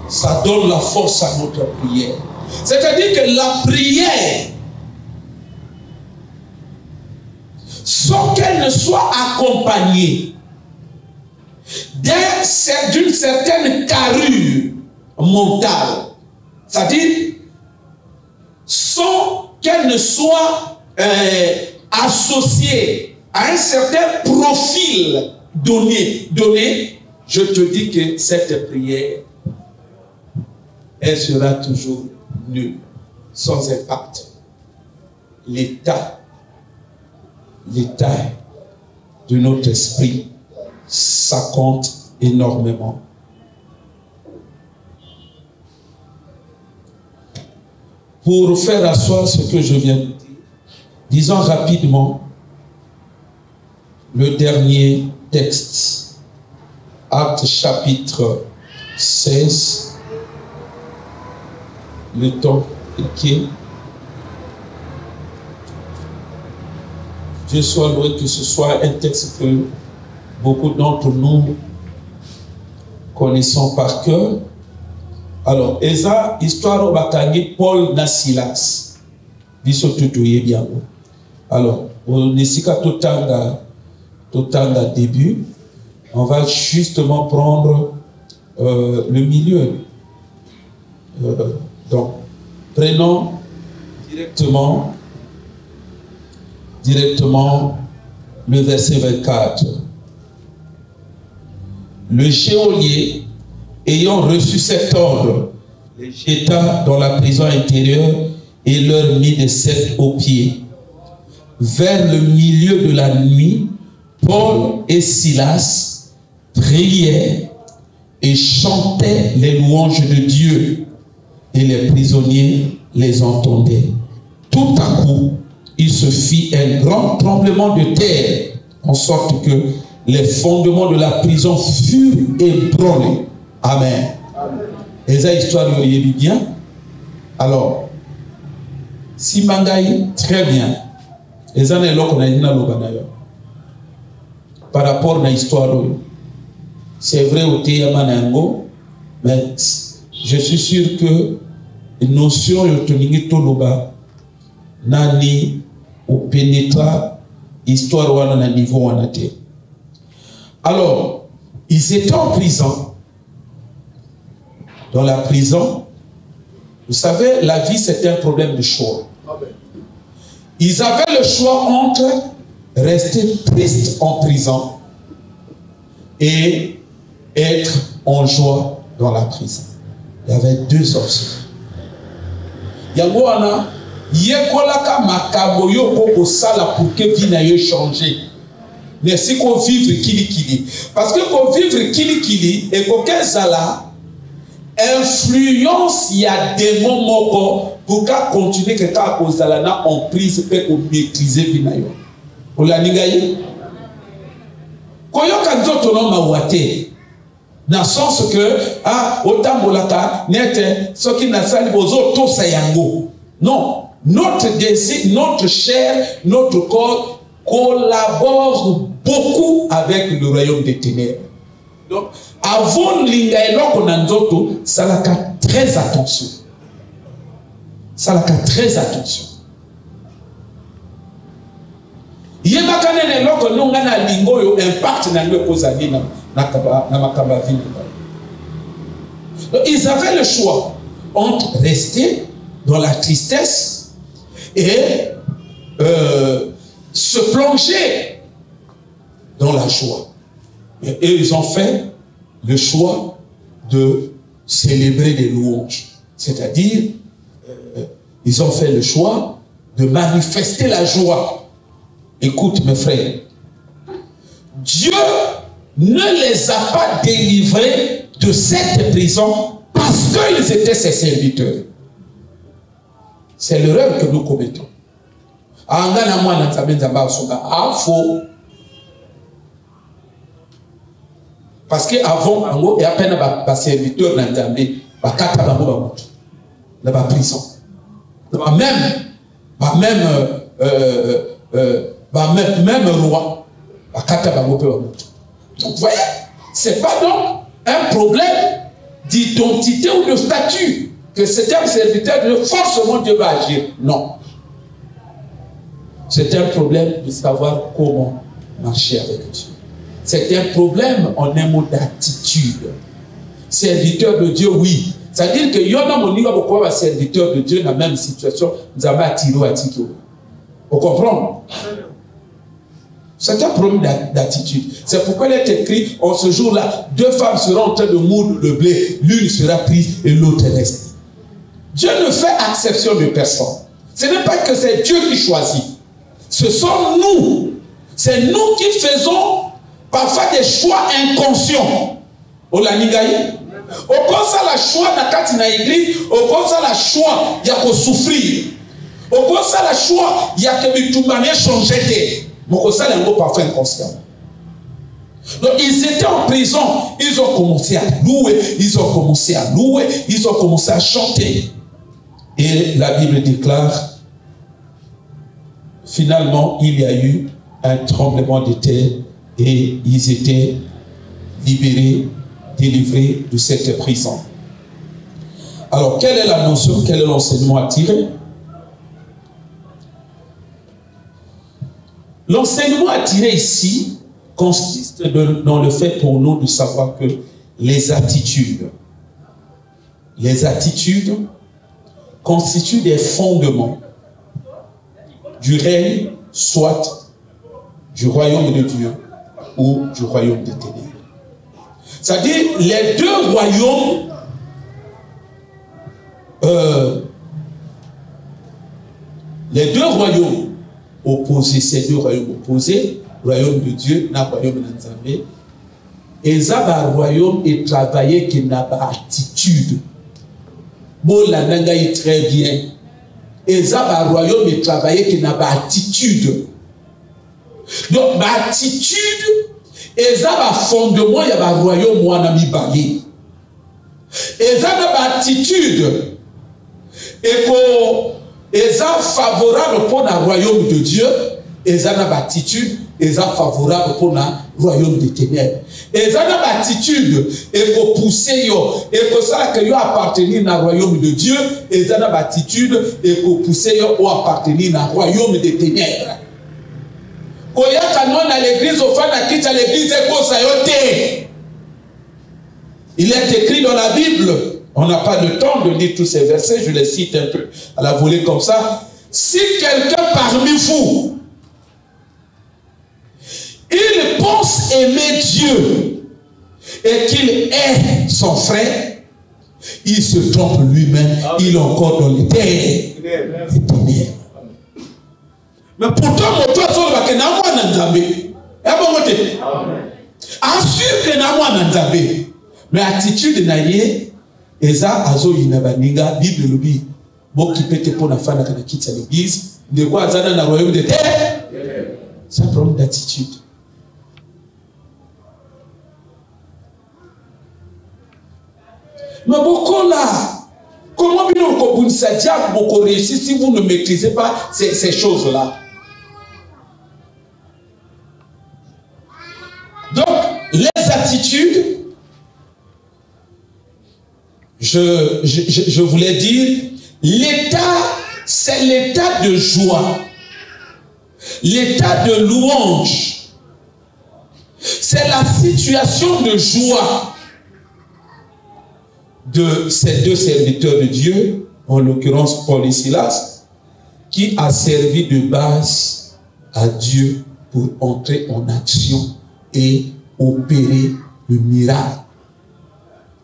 ça donne la force à notre prière. C'est-à-dire que la prière, sans qu'elle ne soit accompagnée d'une certaine carrure mentale, c'est-à-dire sans qu'elle ne soit associée à un certain profil donné, je te dis que cette prière, elle sera toujours nulle, sans impact. L'état de notre esprit, ça compte énormément. Pour faire asseoir ce que je viens de dire, disons rapidement le dernier texte, Actes chapitre 16, le temps est. Dieu soit loué que ce soit un texte que beaucoup d'entre nous connaissons par cœur. Alors, Eza, histoire au Bakani, Paul Nasilas. Bien. Alors, au Nesika Totanga début, on va justement prendre le milieu. Donc, prenons directement le verset 24. Le geôlier, ayant reçu cet ordre, les jeta dans la prison intérieure et leur mit des ceps aux pieds. Vers le milieu de la nuit, Paul et Silas priaient et chantaient les louanges de Dieu. et les prisonniers les entendaient. Tout à coup, il se fit un grand tremblement de terre, en sorte que les fondements de la prison furent ébranlés. Amen. Et ça, histoire de bien. Alors, si Mangaï, très bien. Et ça, par rapport à l'histoire, c'est vrai au Théamanango, mais je suis sûr que la notion de Toloba nani ou pénétra histoire ou à niveau en athée. Alors, ils étaient en prison. Dans la prison, vous savez, la vie c'est un problème de choix. Ils avaient le choix entre rester tristes en prison et être en joie dans la prison. Il y avait deux options. Yangoana, yekolaka makaboyo poko sala pour que vie n'aille changer. Mais si qu'on vivre kili. Parce que qu'on vivre kili et qu'aucun sala influence, il y a des moments pour qu'à continuer que quand cause d'alana en prise peut maîtriser vie n'aille. Pour la nigaye. Koyoka nzoto no mawate. Dans le sens que, autant bolaka, nete, ce qui n'a pas bozo, tout ça yango. Non, notre désir, notre chair, notre corps collabore beaucoup avec le royaume des ténèbres. Donc, avant l'ingaïlo qu'on a nzoto, ça n'a qu'à très attention. Ça n'a qu'à très attention. Yebakane ne loko nunga na lingo yo impact na nwe kozali na makamba vini. Donc ils avaient le choix entre rester dans la tristesse et se plonger dans la joie. Et ils ont fait le choix de célébrer des louanges. C'est-à-dire, ils ont fait le choix de manifester la joie. Écoute mes frères, Dieu ne les a pas délivrés de cette prison parce qu'ils étaient ses serviteurs. C'est l'erreur que nous commettons. Parce qu'avant, il y a peine à serviteur dans Nzambé, dans la prison. Même roi, donc vous voyez, c'est pas donc un problème d'identité ou de statut que c'est un serviteur de forcément Dieu va agir. Non. C'est un problème de savoir comment marcher avec Dieu. C'est un problème en un mot d'attitude. Serviteur de Dieu, oui. C'est-à-dire que y en a mon niveau pourquoi serviteur de Dieu dans la même situation, nous avons attiré à Tito. Vous comprenez? C'est un problème d'attitude. C'est pourquoi il est écrit, en ce jour-là, deux femmes seront en train de moudre le blé, l'une sera prise et l'autre reste. Dieu ne fait exception de personne. Ce n'est pas que c'est Dieu qui choisit. Ce sont nous. C'est nous qui faisons parfois des choix inconscients. On l'a nigaï. Au cause la choix dans l'église, au cause la choix, il y a qu'à souffrir. Au cause la choix, il y a que tout manière changer. Mais au cause ça, il y a parfois inconscient. Donc ils étaient en prison, ils ont commencé à louer, ils ont commencé à louer, ils ont commencé à chanter. Et la Bible déclare, finalement, il y a eu un tremblement de terre et ils étaient libérés, délivrés de cette prison. Alors, quelle est la notion, quel est l'enseignement à tirer? L'enseignement à tirer ici consiste dans le fait pour nous de savoir que les attitudes constituent des fondements du règne, soit du royaume de Dieu ou du royaume des ténèbres. C'est-à-dire les deux royaumes opposés, ces deux royaumes opposés, royaume de Dieu, le royaume de Nzambé, et ça va royaume et travailler qui n'a pas attitude. bon la nangai très bien. Et ça va royaume et travailler qui n'a pas attitude. Donc ma attitude et ça va fondement il y a un royaume où on a mis balé. Et ça n'a pas attitude et ça favorable pour le royaume de Dieu. Et ça n'a pas attitude et ça favorable pour le royaume des ténèbres. Et ça n'a pas attitude et pour pousser yo et pour ça que yo appartenir au royaume de Dieu. Et ça n'a pas attitude et pour pousser yo ou appartenir au royaume des ténèbres. Quand il y a canon à l'église, au fin à quitte à l'église, il est écrit dans la Bible. On n'a pas le temps de lire tous ces versets, je les cite un peu à la volée comme ça. Si quelqu'un parmi vous, il pense aimer Dieu et qu'il est son frère, il se trompe lui-même, il est encore dans les ténèbres. Mais pourtant, mon toit sur le bac, assure que n'a pas n'anzabé. Mais attitude naïe, eza azo inabaninga Bible lubi. Bon qui peut te pour la fin de la quitte à l'église, de quoi azana na royaume de terre. C'est un problème d'attitude. Mais beaucoup là, comment vous réussir si vous ne maîtrisez pas ces choses-là? Donc, les attitudes, je voulais dire, l'état, c'est l'état de joie, l'état de louange, c'est la situation de joie de ces deux serviteurs de Dieu, en l'occurrence Paul et Silas, qui a servi de base à Dieu pour entrer en action et opérer le miracle.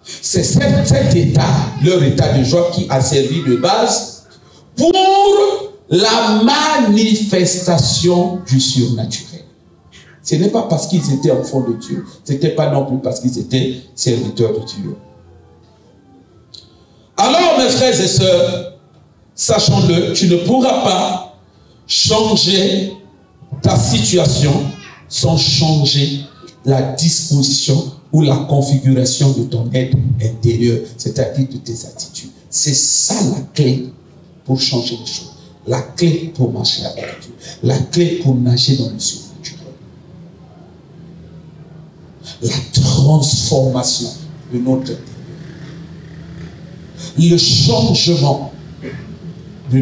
C'est cet état, leur état de joie, qui a servi de base pour la manifestation du surnaturel. Ce n'est pas parce qu'ils étaient enfants de Dieu, ce n'était pas non plus parce qu'ils étaient serviteurs de Dieu. Alors, mes frères et sœurs, sachons-le, tu ne pourras pas changer ta situation sans changer la disposition ou la configuration de ton être intérieur, c'est-à-dire de tes attitudes. C'est ça la clé pour changer les choses. La clé pour marcher avec Dieu. La clé pour nager dans le surnaturel. La transformation de notre intérieur. Le changement de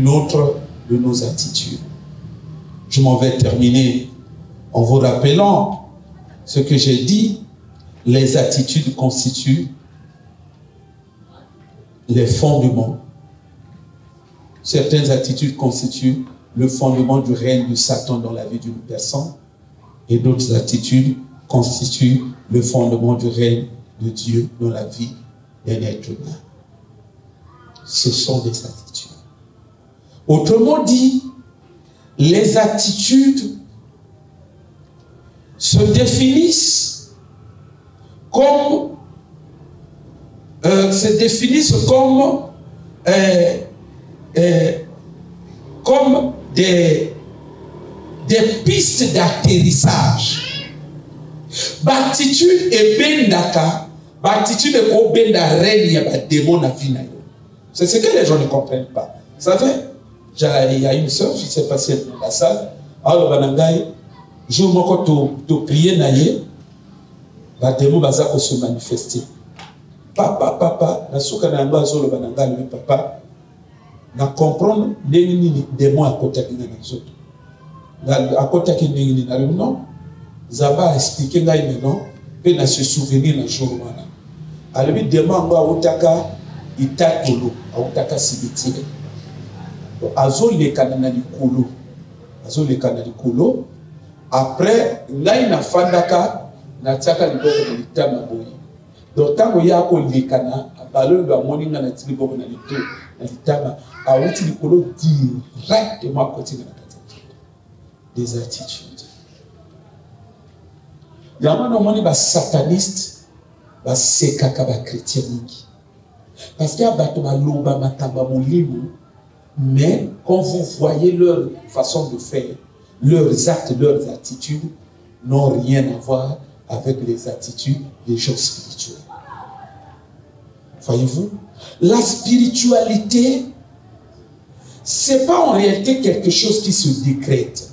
nos attitudes. Je m'en vais terminer en vous rappelant ce que j'ai dit. Les attitudes constituent les fondements. Certaines attitudes constituent le fondement du règne de Satan dans la vie d'une personne, et d'autres attitudes constituent le fondement du règne de Dieu dans la vie d'un être humain. Ce sont des attitudes. Autrement dit, les attitudes se définissent comme des pistes d'atterrissage. L'attitude est bendaka, l'attitude est comme benda règne ya démon na vie na yo. C'est ce que les gens ne comprennent pas. Vous savez, il y a une soeur, je ne sais pas si elle est dans la salle, alors banangai, jour moko to prier na ye, ba démon baza ko se manifester. Papa, na suka na yamba zolo banangai le papa, na comprendre nini démon à côté qui na nzoto. À côté qui nini na non, zaba expliquer ngai maintenant, pe na se souvenir na jour wana. Alors démon ngo utaka itatolo, utaka sibitire. Azo le kanana likolo. Azo le kanana likolo. Après, ngai na fandaka na tsaka liboko na litama boyi. Donc tango yako likana balolo ba moninga na tiliboko na lito na litama a uti likolo directement côté na kati. Des attitudes. Yamana moni ba sataniste ba sekaka ba chrétien mingi. Parce qu'il y a Batoma Matamba Molimo, mais quand vous voyez leur façon de faire, leurs actes, leurs attitudes n'ont rien à voir avec les attitudes des gens spirituels. Voyez-vous? La spiritualité, c'est pas en réalité quelque chose qui se décrète.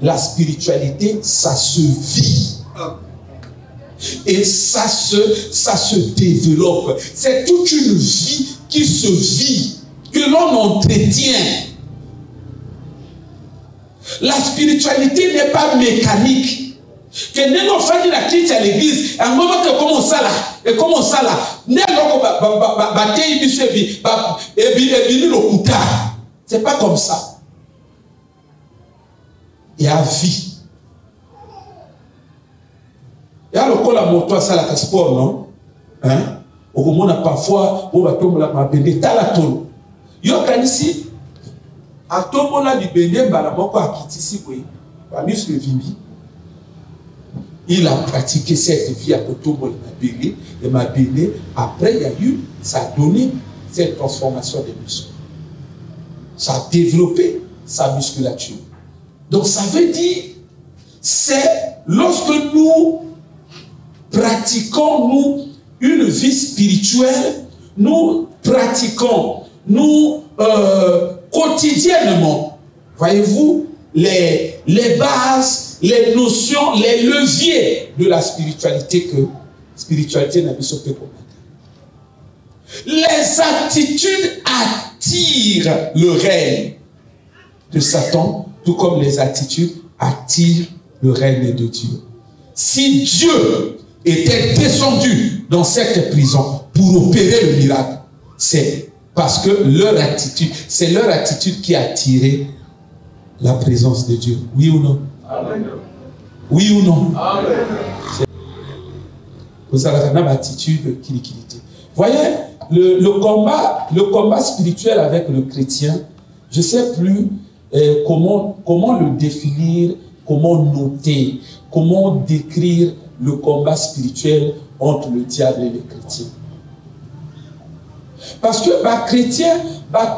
La spiritualité, ça se vit. Et ça se développe. C'est toute une vie qui se vit, que l'on entretient. La spiritualité n'est pas mécanique. Que nous faisons la quitte à l'église, à un moment que comment ça là, et comment ça là, c'est pas comme ça. Il y a vie. Il y a le col à moto à ça la sport, non? Hein? Au moment où parfois, on va tomber la mabende, t'as la tolo. Yo kanisi, à tomber la du bende, la moko a quitté ici, oui. Parmi ce que Vimbi, il a pratiqué cette vie à Kotobo et Mabélé. Après, il y a eu, ça a donné cette transformation des muscles. Ça a développé sa musculature. Donc, ça veut dire, c'est lorsque nous pratiquons, nous, une vie spirituelle, nous pratiquons, nous, quotidiennement, voyez-vous, les bases, les notions, les leviers de la spiritualité que spiritualité n'a pas sauté comme les attitudes attirent le règne de Satan, tout comme les attitudes attirent le règne de Dieu. Si Dieu était descendu dans cette prison pour opérer le miracle, c'est parce que leur attitude, c'est leur attitude qui a attiré la présence de Dieu. Oui ou non? Amen. Oui ou non? Amen. Vous avez une attitude qui liquidité. Voyez, le combat spirituel avec le chrétien, je ne sais plus comment le définir, comment noter, comment décrire le combat spirituel entre le diable et les chrétiens. Parce que les chrétiens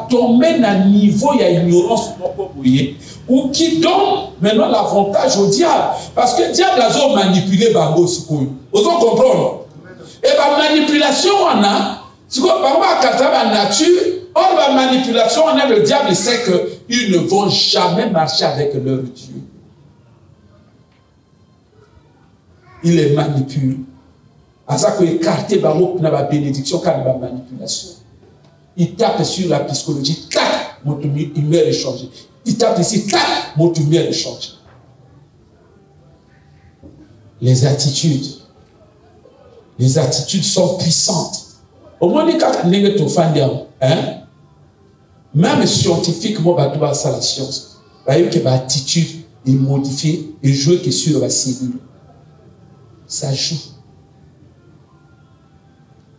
tomber à un niveau, il y a ignorance ou qui donne maintenant l'avantage au diable. Parce que le diable a manipulé Bango. Vous comprenez? Et la manipulation, on a, si vous avez la nature, or la manipulation, on a le diable sait qu'ils ne vont jamais marcher avec leur Dieu. Il les manipule. À ça qu'il écarte Bango pour la bénédiction quand il y a manipulation. Il tape sur la psychologie, tac, mon humeur est changée. Il tape ici, tac, mon humeur est changée. Les attitudes sont puissantes. Au moins, même scientifiquement, ça la science. L'attitude est modifiée et jouée que sur la cellule. Ça joue.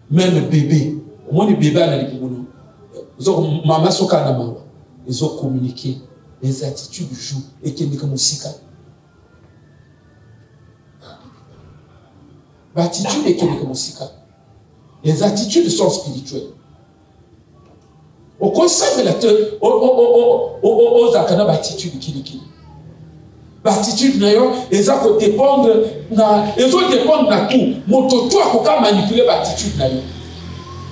Même le bébé. Au moins, le bébé a les maman ils ont communiqué. Les attitudes jouent. Et qui est comme musical. L'attitude est comme musical. Les attitudes sont spirituelles. Au conseil de la terre, aux attitudes qui l'attitude d'ailleurs, ils ont dépendre de tout. Mon toto a pas manipuler l'attitude d'ailleurs.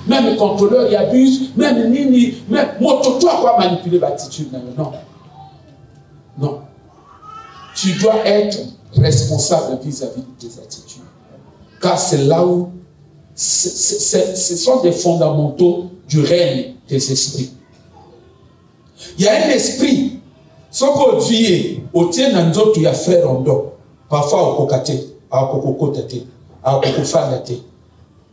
Même le contrôleur, il abuse, même Nini, même mon toto a pas manipuler l'attitude d'ailleurs. Non. Non. Tu dois être responsable vis-à-vis de tes attitudes. Car c'est là où ce sont des fondamentaux du règne des esprits. Il y a un esprit. Ce qu'on dit, au tien n'anzo tu y a frère en dos. Parfois au kokate, au kokokotate, au kokofandate.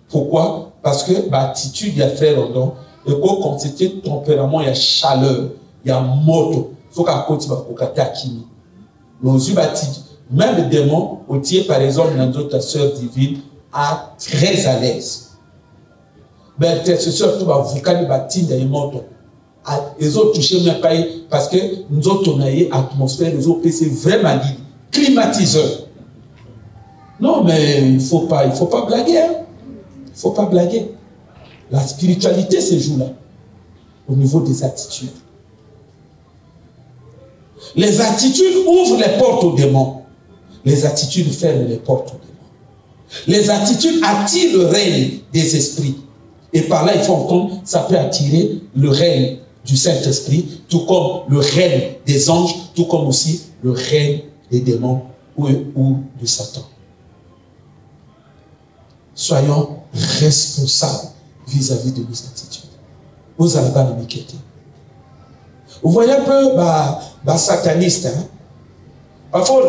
Pourquoi? Parce que l'attitude, il y a frère en dos. Et quand constitue tempérament, il y a chaleur, il y a moto. Il faut qu'à côté, il y a kokate akimi. Même le démon, au tien par exemple, n'anzo ta sœur divine, est très à l'aise. Mais tes sœurs, tout va vous calmer, il moto. Ils ont touché mes pays parce que nous avons tourné l'atmosphère, nous avons passé vraiment libre, climatiseur. Non, mais il ne faut pas blaguer. Hein? Il ne faut pas blaguer. La spiritualité se joue là, au niveau des attitudes. Les attitudes ouvrent les portes aux démons. Les attitudes ferment les portes aux démons. Les attitudes attirent le règne des esprits. Et par là, il faut entendre, ça peut attirer le règne du Saint-Esprit, tout comme le règne des anges, tout comme aussi le règne des démons ou de Satan. Soyons responsables vis-à-vis de nos attitudes. Vous allez pas nous quitter. Vous voyez un peu, sataniste, hein? Parfois,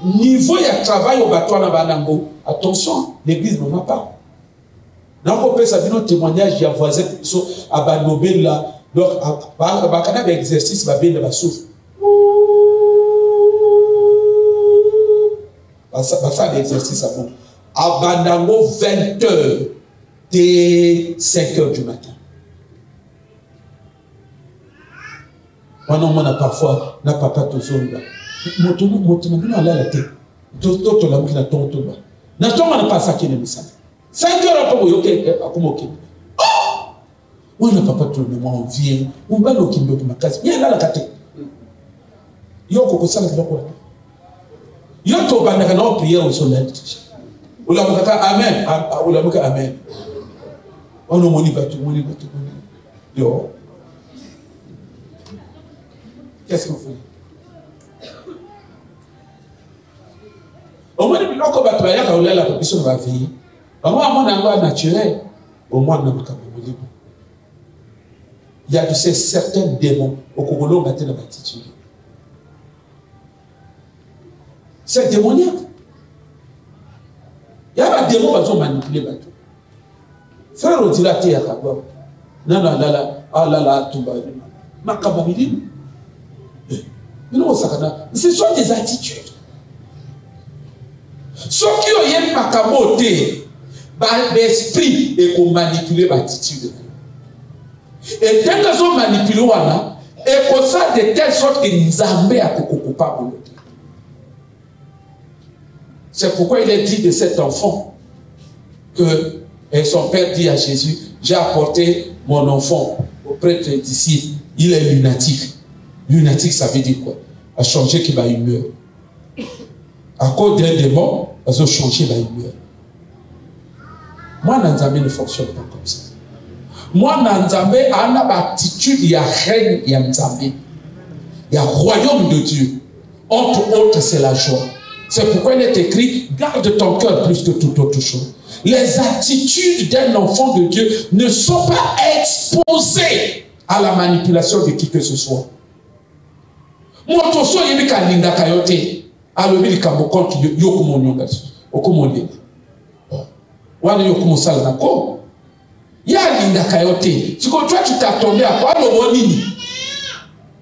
niveau il y a travail au bateau na banango. Attention, l'église n'en a pas. N'a pas ça vient témoignage, il y a voisin à Banobel là. Donc, à exercice, va bien de la souffle. Ça l'exercice à bon. À Banango, 20h dès 5h du matin. On a parfois, n'a pas de zone là. Motono ala la tête. Toto la mukina tonto ba. Na tonga na pasa kene misana. 5 heures après yoke akomoke. Oh! On n'a pas tout le monde vient. On va le kimbo qui makasi. Bien là la kate. Yoko ko sala kiloko. Yoto bana kana prière au soleil. Ola mukaka amen. Ola mukaka amen. Ono moni batu. Yo. Qu'est-ce que vous faites? Au moins, il y a de ces certains démons au Congolais, on a été dans l'attitude. C'est démoniaque. Il y a des démons qui ont manipulé le bateau. Frère, on dit la terre à quoi? Non, tout va. Ce sont des attitudes. Ceux qui ont eu makamoté, l'esprit et qu'on manipule l'attitude. Et dès qu'ils ont manipulé, et pour ça, de telle sorte que nous avons à pas. C'est pourquoi il est dit de cet enfant que son père dit à Jésus, j'ai apporté mon enfant au prêtre d'ici, il est lunatique. Lunatique, ça veut dire quoi? A changé qu'il va humeur. À cause d'un démon, ils ont changé la humeur. Moi, Nanzamé ne fonctionne pas comme ça. Moi, Nanzamé a une attitude, il y a règne, il y a Nzamé. Il y a royaume de Dieu. Entre autres, c'est la joie. C'est pourquoi il est écrit, garde ton cœur plus que toute autre chose. Les attitudes d'un enfant de Dieu ne sont pas exposées à la manipulation de qui que ce soit. Moi, tout ça, il y a des kayote. Alors, il y a des gens qui ont des gens qui il y a Linda Kayote. Si toi tu t'attendais à quoi?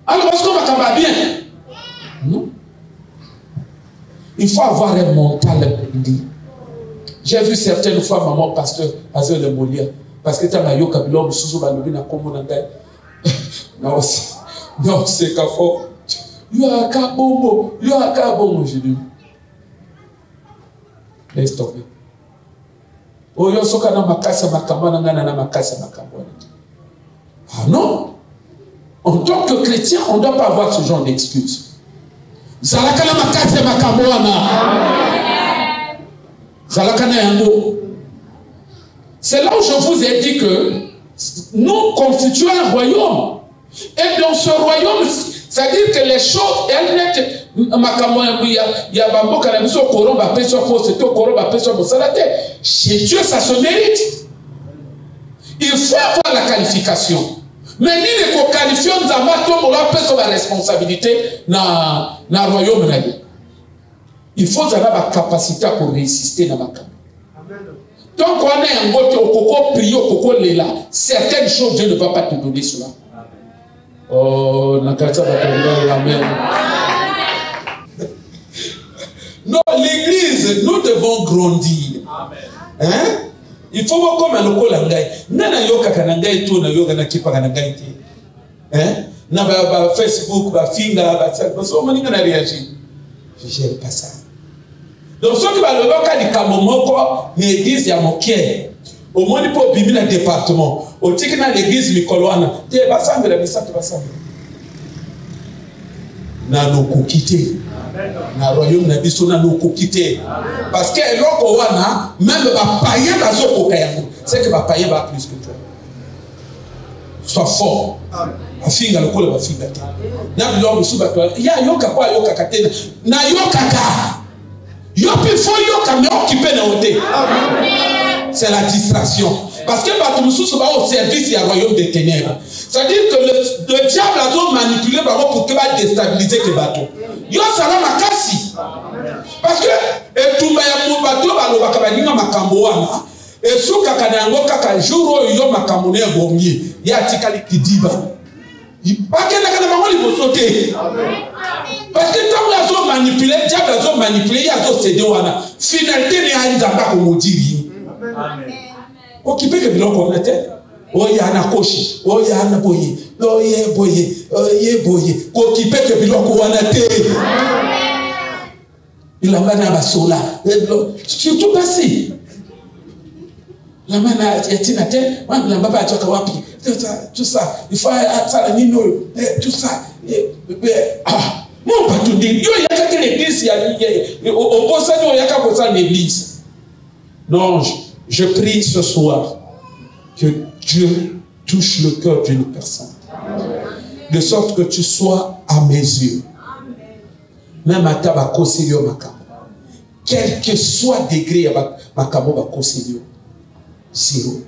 Alors, parce qu'on va bien. Non. Il faut avoir un mental. J'ai vu certaines fois maman pasteur Azel le Molière. Parce que tu as eu Kabilo, Soussou Balobi, na Komonanga. Non, c'est qu'à fort. You are Kabombo, j'ai dit. Laisse tomber. Ah non, en tant que chrétien, on ne doit pas avoir ce genre d'excuses. C'est là où je vous ai dit que nous constituons un royaume. Et dans ce royaume, c'est-à-dire que les choses, elles n'étaient chez Dieu, ça se mérite. Il faut avoir la qualification. Mais ni les qualifications on a la responsabilité dans le royaume. Il faut avoir la capacité pour résister dans la campagne. Donc, on est en mode au prier, au là. Certaines choses, Dieu ne va pas te donner cela. Oh, amen. Non, l'église, nous devons grandir. Hein? Il faut voir comme un local angai. Nana yoka kanangai tout na yoga na kipa kanangai ti. Hein? Na ba Facebook, ba finga, ba ça, parce que on m'a réagi. Je gère pas ça. Donc, ceux qui vont le voir, quand ils ont l'église, il y a mon pied. Au moins, il faut vivre dans le département. Au titre dans l'église, il y a na no kokité na royaume na biso na no kokité parce que eloko wana même ba païen bazo kokayango c'est que ba païen ba plus que toi sois fort afinga lokola ba finga te na biloko suba to ya yoka kwa yoka katena na yoka ka yopi fo yoka mais occupé na oté c'est la distraction parce que bato mususu ba au service du royaume des ténèbres. C'est-à-dire que le diable a manipulé pour qu'il va déstabiliser les bateaux. Yo salama kasi. Parce que etumba ya mu bateau balobaka baninga makambo wana esuka kanango kaka jour yo makambo ne bomie ya tikali kidiba. Bakena kana bango liboso te. Parce que tant que zo manipuler, diable a manipulé, ya zo céder wana. Finalité ne a nzamba ko modiri. Amen. Occupé que biloko na te. Oye ana koshi, oye ana boye, oye boye, oye boye. Occupé que biloko wana te. Il a mana basola. Surtout passé. La mana yatina te, wana la baba atoka wapi. Tout ça, il faut ça la nino, tout ça. Mon pas tout dire. Yo yaka que l'église ya au bossa yo yaka bossa l'église. Non, je prie ce soir que Dieu touche le cœur d'une personne. De sorte que tu sois à mes yeux. Même à ta bakosilio makamo. Quel que soit degré à makamo bakosilio. Zéro.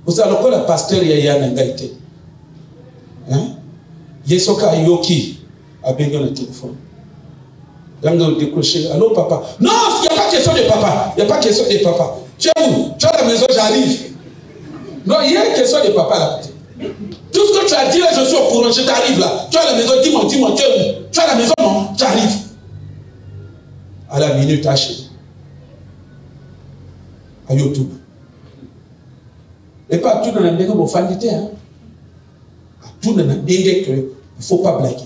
Vous allez quoi le pasteur Yaya Nangaïté? Hein? Yesoka Yoki a béni le téléphone. L'angle décroché. Allô papa? Non, il n'y a pas question de papa. Il n'y a pas question de papa. Tu es où? Tu es à la maison, j'arrive. Non, il y a une question de papa là. Tout ce que tu as dit là, je suis au courant, je t'arrive là. Tu es à la maison, dis-moi, tu es où? Tu es à la maison, non? Tu arrives. À la minute, haché. À YouTube. Et pas tout dans la maison, il hein. Tout dans la maison, il ne faut pas blaguer.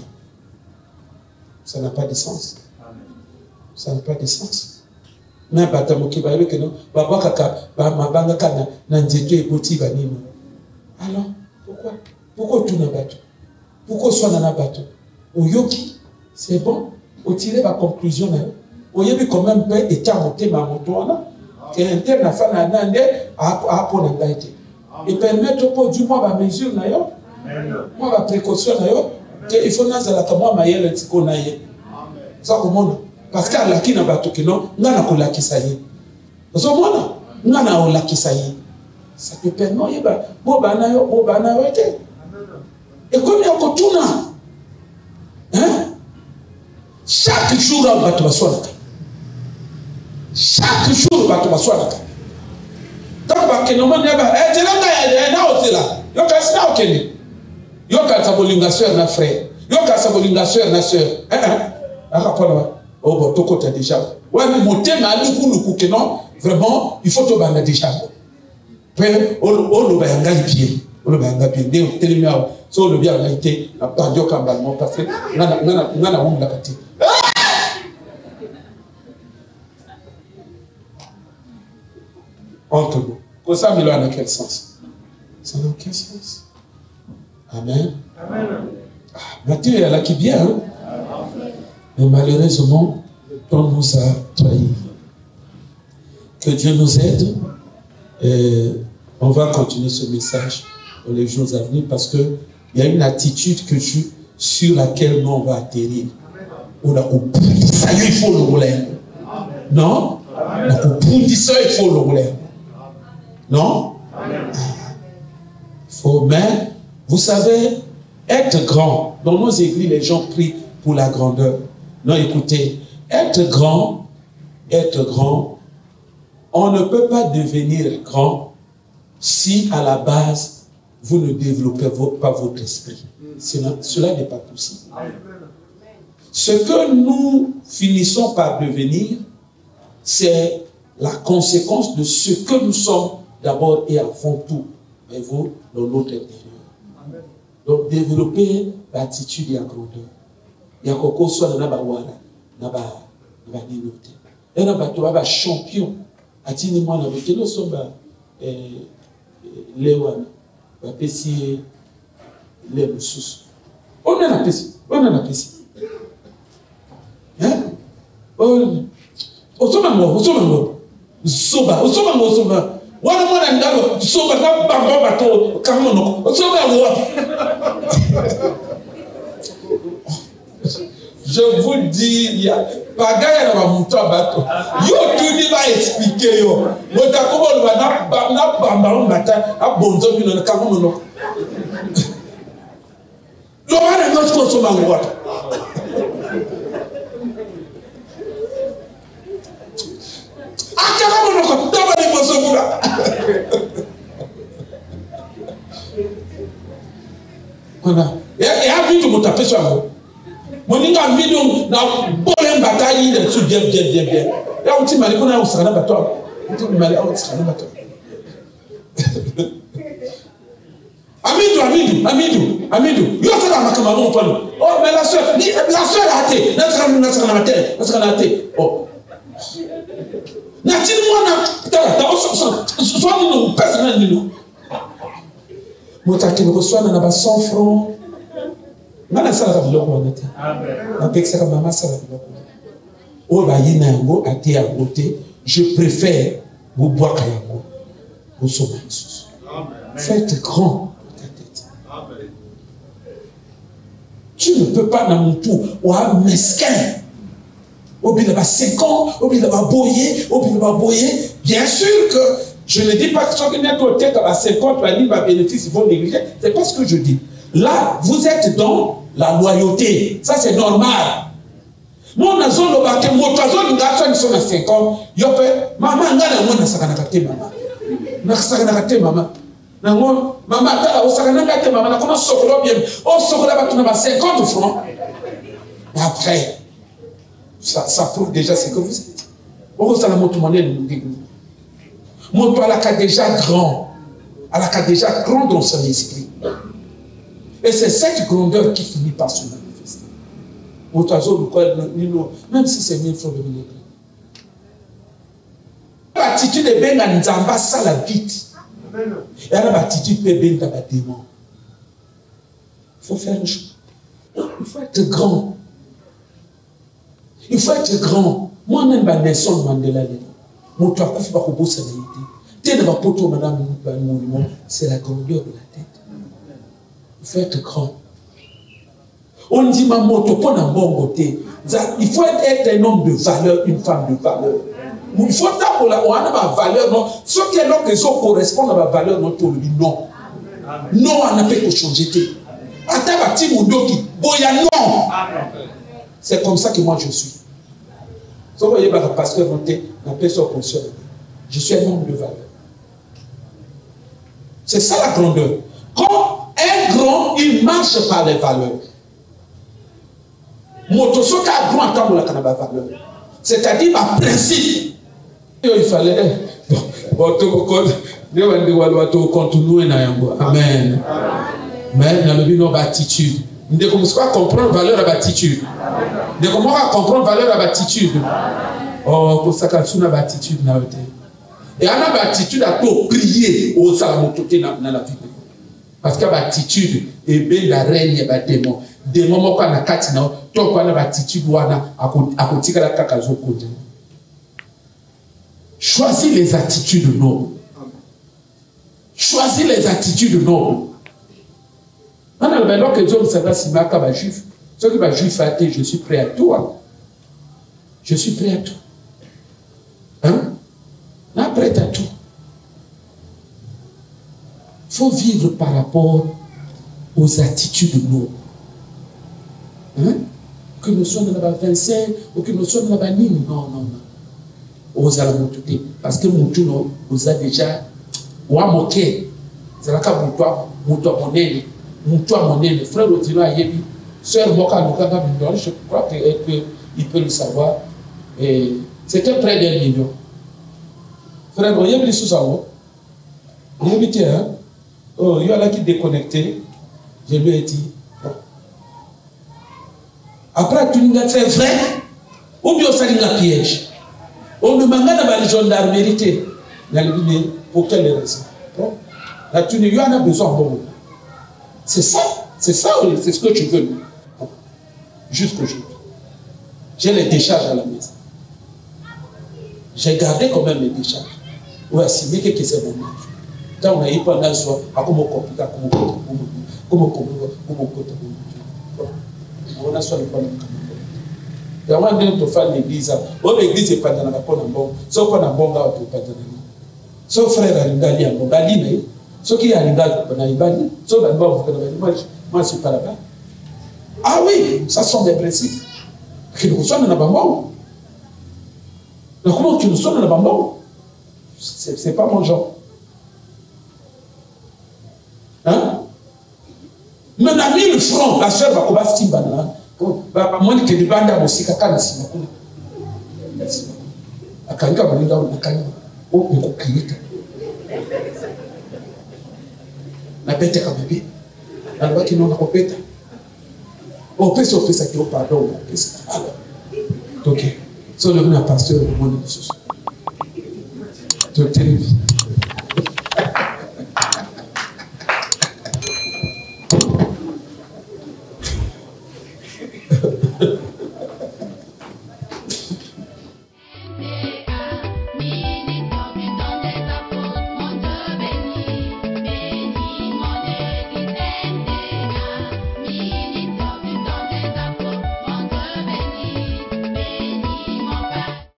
Ça n'a pas de sens. Ça n'a pas de sens. Mais batamoki ba yeke no baba kaka ba mabanga kana na nzeto eboti ba nino. Alors pourquoi tout na bateau? Pourquoi soit na bateau? Oyoki c'est bon, o tirer la conclusion na. Oyebi quand même peut état monter ma moto na que interne na fa na nande a pour na ngaite. Et permettre pour du moins ba mesure na yo. Moi ba précaution na yo que il faut na zala kama mayele tiko na ye. Ça comment? Parce qu'à la kina batoki non, ngana kola kisaye. Ozo mona, ngana ola kisaye. Ça te permet yeba, bo bana yo te. Et comme il y a kotuna, hein? Chaque jour bato baswalaka. Chaque jour bato baswalaka. Donc ba kenoma neba, telanga na otela. Yo kasina okeni. Yo katsabolinga sœur na frère. Yo katsabolinga sœur na sœur. Akapona. Oh, bon, tout côté déjà. Ouais, mais mon thème a que non, vraiment, il faut que tu aies déjà. Puis, on le va y pied. On le va y pied. Dès que tu as so le bien été, la pandio cambalment parce que on a la partie. Entre nous. Comme ça, mais là, dans quel sens? Ça n'a aucun sens. Amen. Amen. Matthieu, elle a qui bien, hein? Mais malheureusement, on nous a trahis. Que Dieu nous aide. Et on va continuer ce message dans les jours à venir parce qu'il y a une attitude sur laquelle nous on va atterrir. On a compris ça, il faut le rouler. Non? On a compris ça, il faut le rouler. Non? Mais, vous savez, être grand, dans nos églises, les gens prient pour la grandeur. Non, écoutez, être grand, on ne peut pas devenir grand si à la base, vous ne développez pas votre esprit. Cela n'est pas possible. Ce que nous finissons par devenir, c'est la conséquence de ce que nous sommes d'abord et avant tout, voyez-vous, dans notre intérieur. Donc, développer l'attitude et la grandeur. Il y a quelque chose na bawara na ba ninote Il y a un champion. Atini moi na bekelo somba lewana ba pesi le mususu. On a pesi. Hein? Osoba wana mwana ndalo soba na bamba bato kamono osoba wa. Je vous dis, il y a Pagaya na bamuto bato. Yo tu ni va expliquer yo. Mota komo na bamba mbata abonzo bino na kamono. Lo wana no sko so mangwa. Akaba mono ko taba ni bosokura. Voilà. Et a vu que mon tapé sur moi. Mon inga video na bolem bataille de tout bien. Là on dit malé qu'on a usana bato. On dit malé on usana bato. Amidou. Yo ça la makamano palo. Oh mais la sœur a été. Na été. Oh. Na ti moi na ta so no personnel ni. Motaki reçoit na ba 100 francs. Nana sala biloko wana te. Na pekisa mama sala biloko. O ba yina yango ate à côté, je préfère vous boire yango. Vous sommes Jesus. Faites grand ta tête. Amen. Tu ne peux pas dans mon tour ou à mesquin. Au bout de 5 ans, au bout de boyer, bien sûr que je ne dis pas que ceux qui n'ont pas tête à 50 bénéfices, ils vont négliger. C'est pas ce que je dis. Là, vous êtes dans la loyauté. Ça, c'est normal. Mon azon le baké, mon azon le garçon qui sont à 5 ans, yope, maman, maman, comment sokolo bien, oh sokolo batuna 50 francs. Après, ça prouve déjà ce que vous êtes. Oh, ça la montre mon toit la déjà grand, à la déjà grand dans son esprit. Et c'est cette grandeur qui finit par se manifester. Même si c'est 1000 francs de minute. L'attitude est bien à Nzamba, ça la vite. Et l'attitude peut bien dans la démon. Il faut faire un choix. Il faut être grand. Il faut être grand. Moi-même, Nelson Mandela, c'est la grandeur de la tête. Il faut être grand. On dit ma moto pour un bon côté. Il faut être un homme de valeur, une femme de valeur. Il faut avoir la valeur, non. Ce qui est là que ça correspond à ma valeur, non, pour lui, non. Non, on n'a pas pu changer. Non. C'est comme ça que moi je suis. Vous voyez, le pasteur monté, la personne consciente. Je suis un homme de valeur. C'est ça la grandeur. Quand un grand, il marche par les valeurs. C'est-à-dire ma principe. Il fallait. Amen. Mais dans le but de l'attitude. Nous ne commençons pas à comprendre la valeur de l'attitude. Nous commençons à comprendre la valeur de l'attitude. Oh, pour ça, qu'on a l'attitude. Et on a l'attitude à tout prier au salamototé dans la vie. Parce que l'attitude est bien la reine et la démon. Démon, moi, quand on a katina, toi, quand on a l'attitude, on a à côté de la kakazo. Choisis les attitudes nobles. Choisis les attitudes nobles. Alors que Dieu ne si ma juif. Ce qui va juif a été, je suis prêt à tout. Je suis prêt à tout. Hein? Là, prêt à tout. Il faut vivre par rapport aux attitudes nobles. Hein? Que nous soyons dans la 25 ou que nous soyons dans la Nîmes. Non. Aux alamoutoutés. Parce que Moutou nous a déjà moqué. C'est là qu'à Moutou monnaie. Mon frère Otino a yebi, sœur Moka je crois qu'il peut le savoir. C'était près d'1 million. Frère, il y a eu sous ça. Il y a eu tiens. Oh, il y a là qui déconnecté. Je lui ai dit. Après, tu nous as fait vrai. Ou bien ça nous a piège. On me mangane dans la gendarmerie. Pour quelle raison? La Tunisie en a besoin de moi. C'est ça, c'est ce que tu veux. Jusqu'aujourd'hui. J'ai les décharges à la maison. J'ai gardé quand même les décharges. Oui, c'est bien que c'est mon âge. Quand on a eu pendant ce soir, comment on a soit le problème. Il y a un de faire l'église. L'église n'est pas dans la bonne bon. Sauf qu'on a bon gars, on pas dans la bonne. Sauf frère Alingali, à mon Bali, ce qui est Alingali, on a Ibali, sauf la bonne, moi je ne suis pas là-bas. Ah oui, ça sont des principes. Qui nous sont dans la bambou. Comment qui nous sont dans la bambou? C'est pas mon genre. Hein? Mais on a mis le front, la soeur va combattre Timbana. Moi, je dis banda aussi, kakana si makuna. Akanga balinga nakanya. O peko kiyita. Na pete ka bébé. Na baki non na kopeta. O pesa ki o pardon, pesa. Alors. OK. So le pasteur le monde de ce. Donc,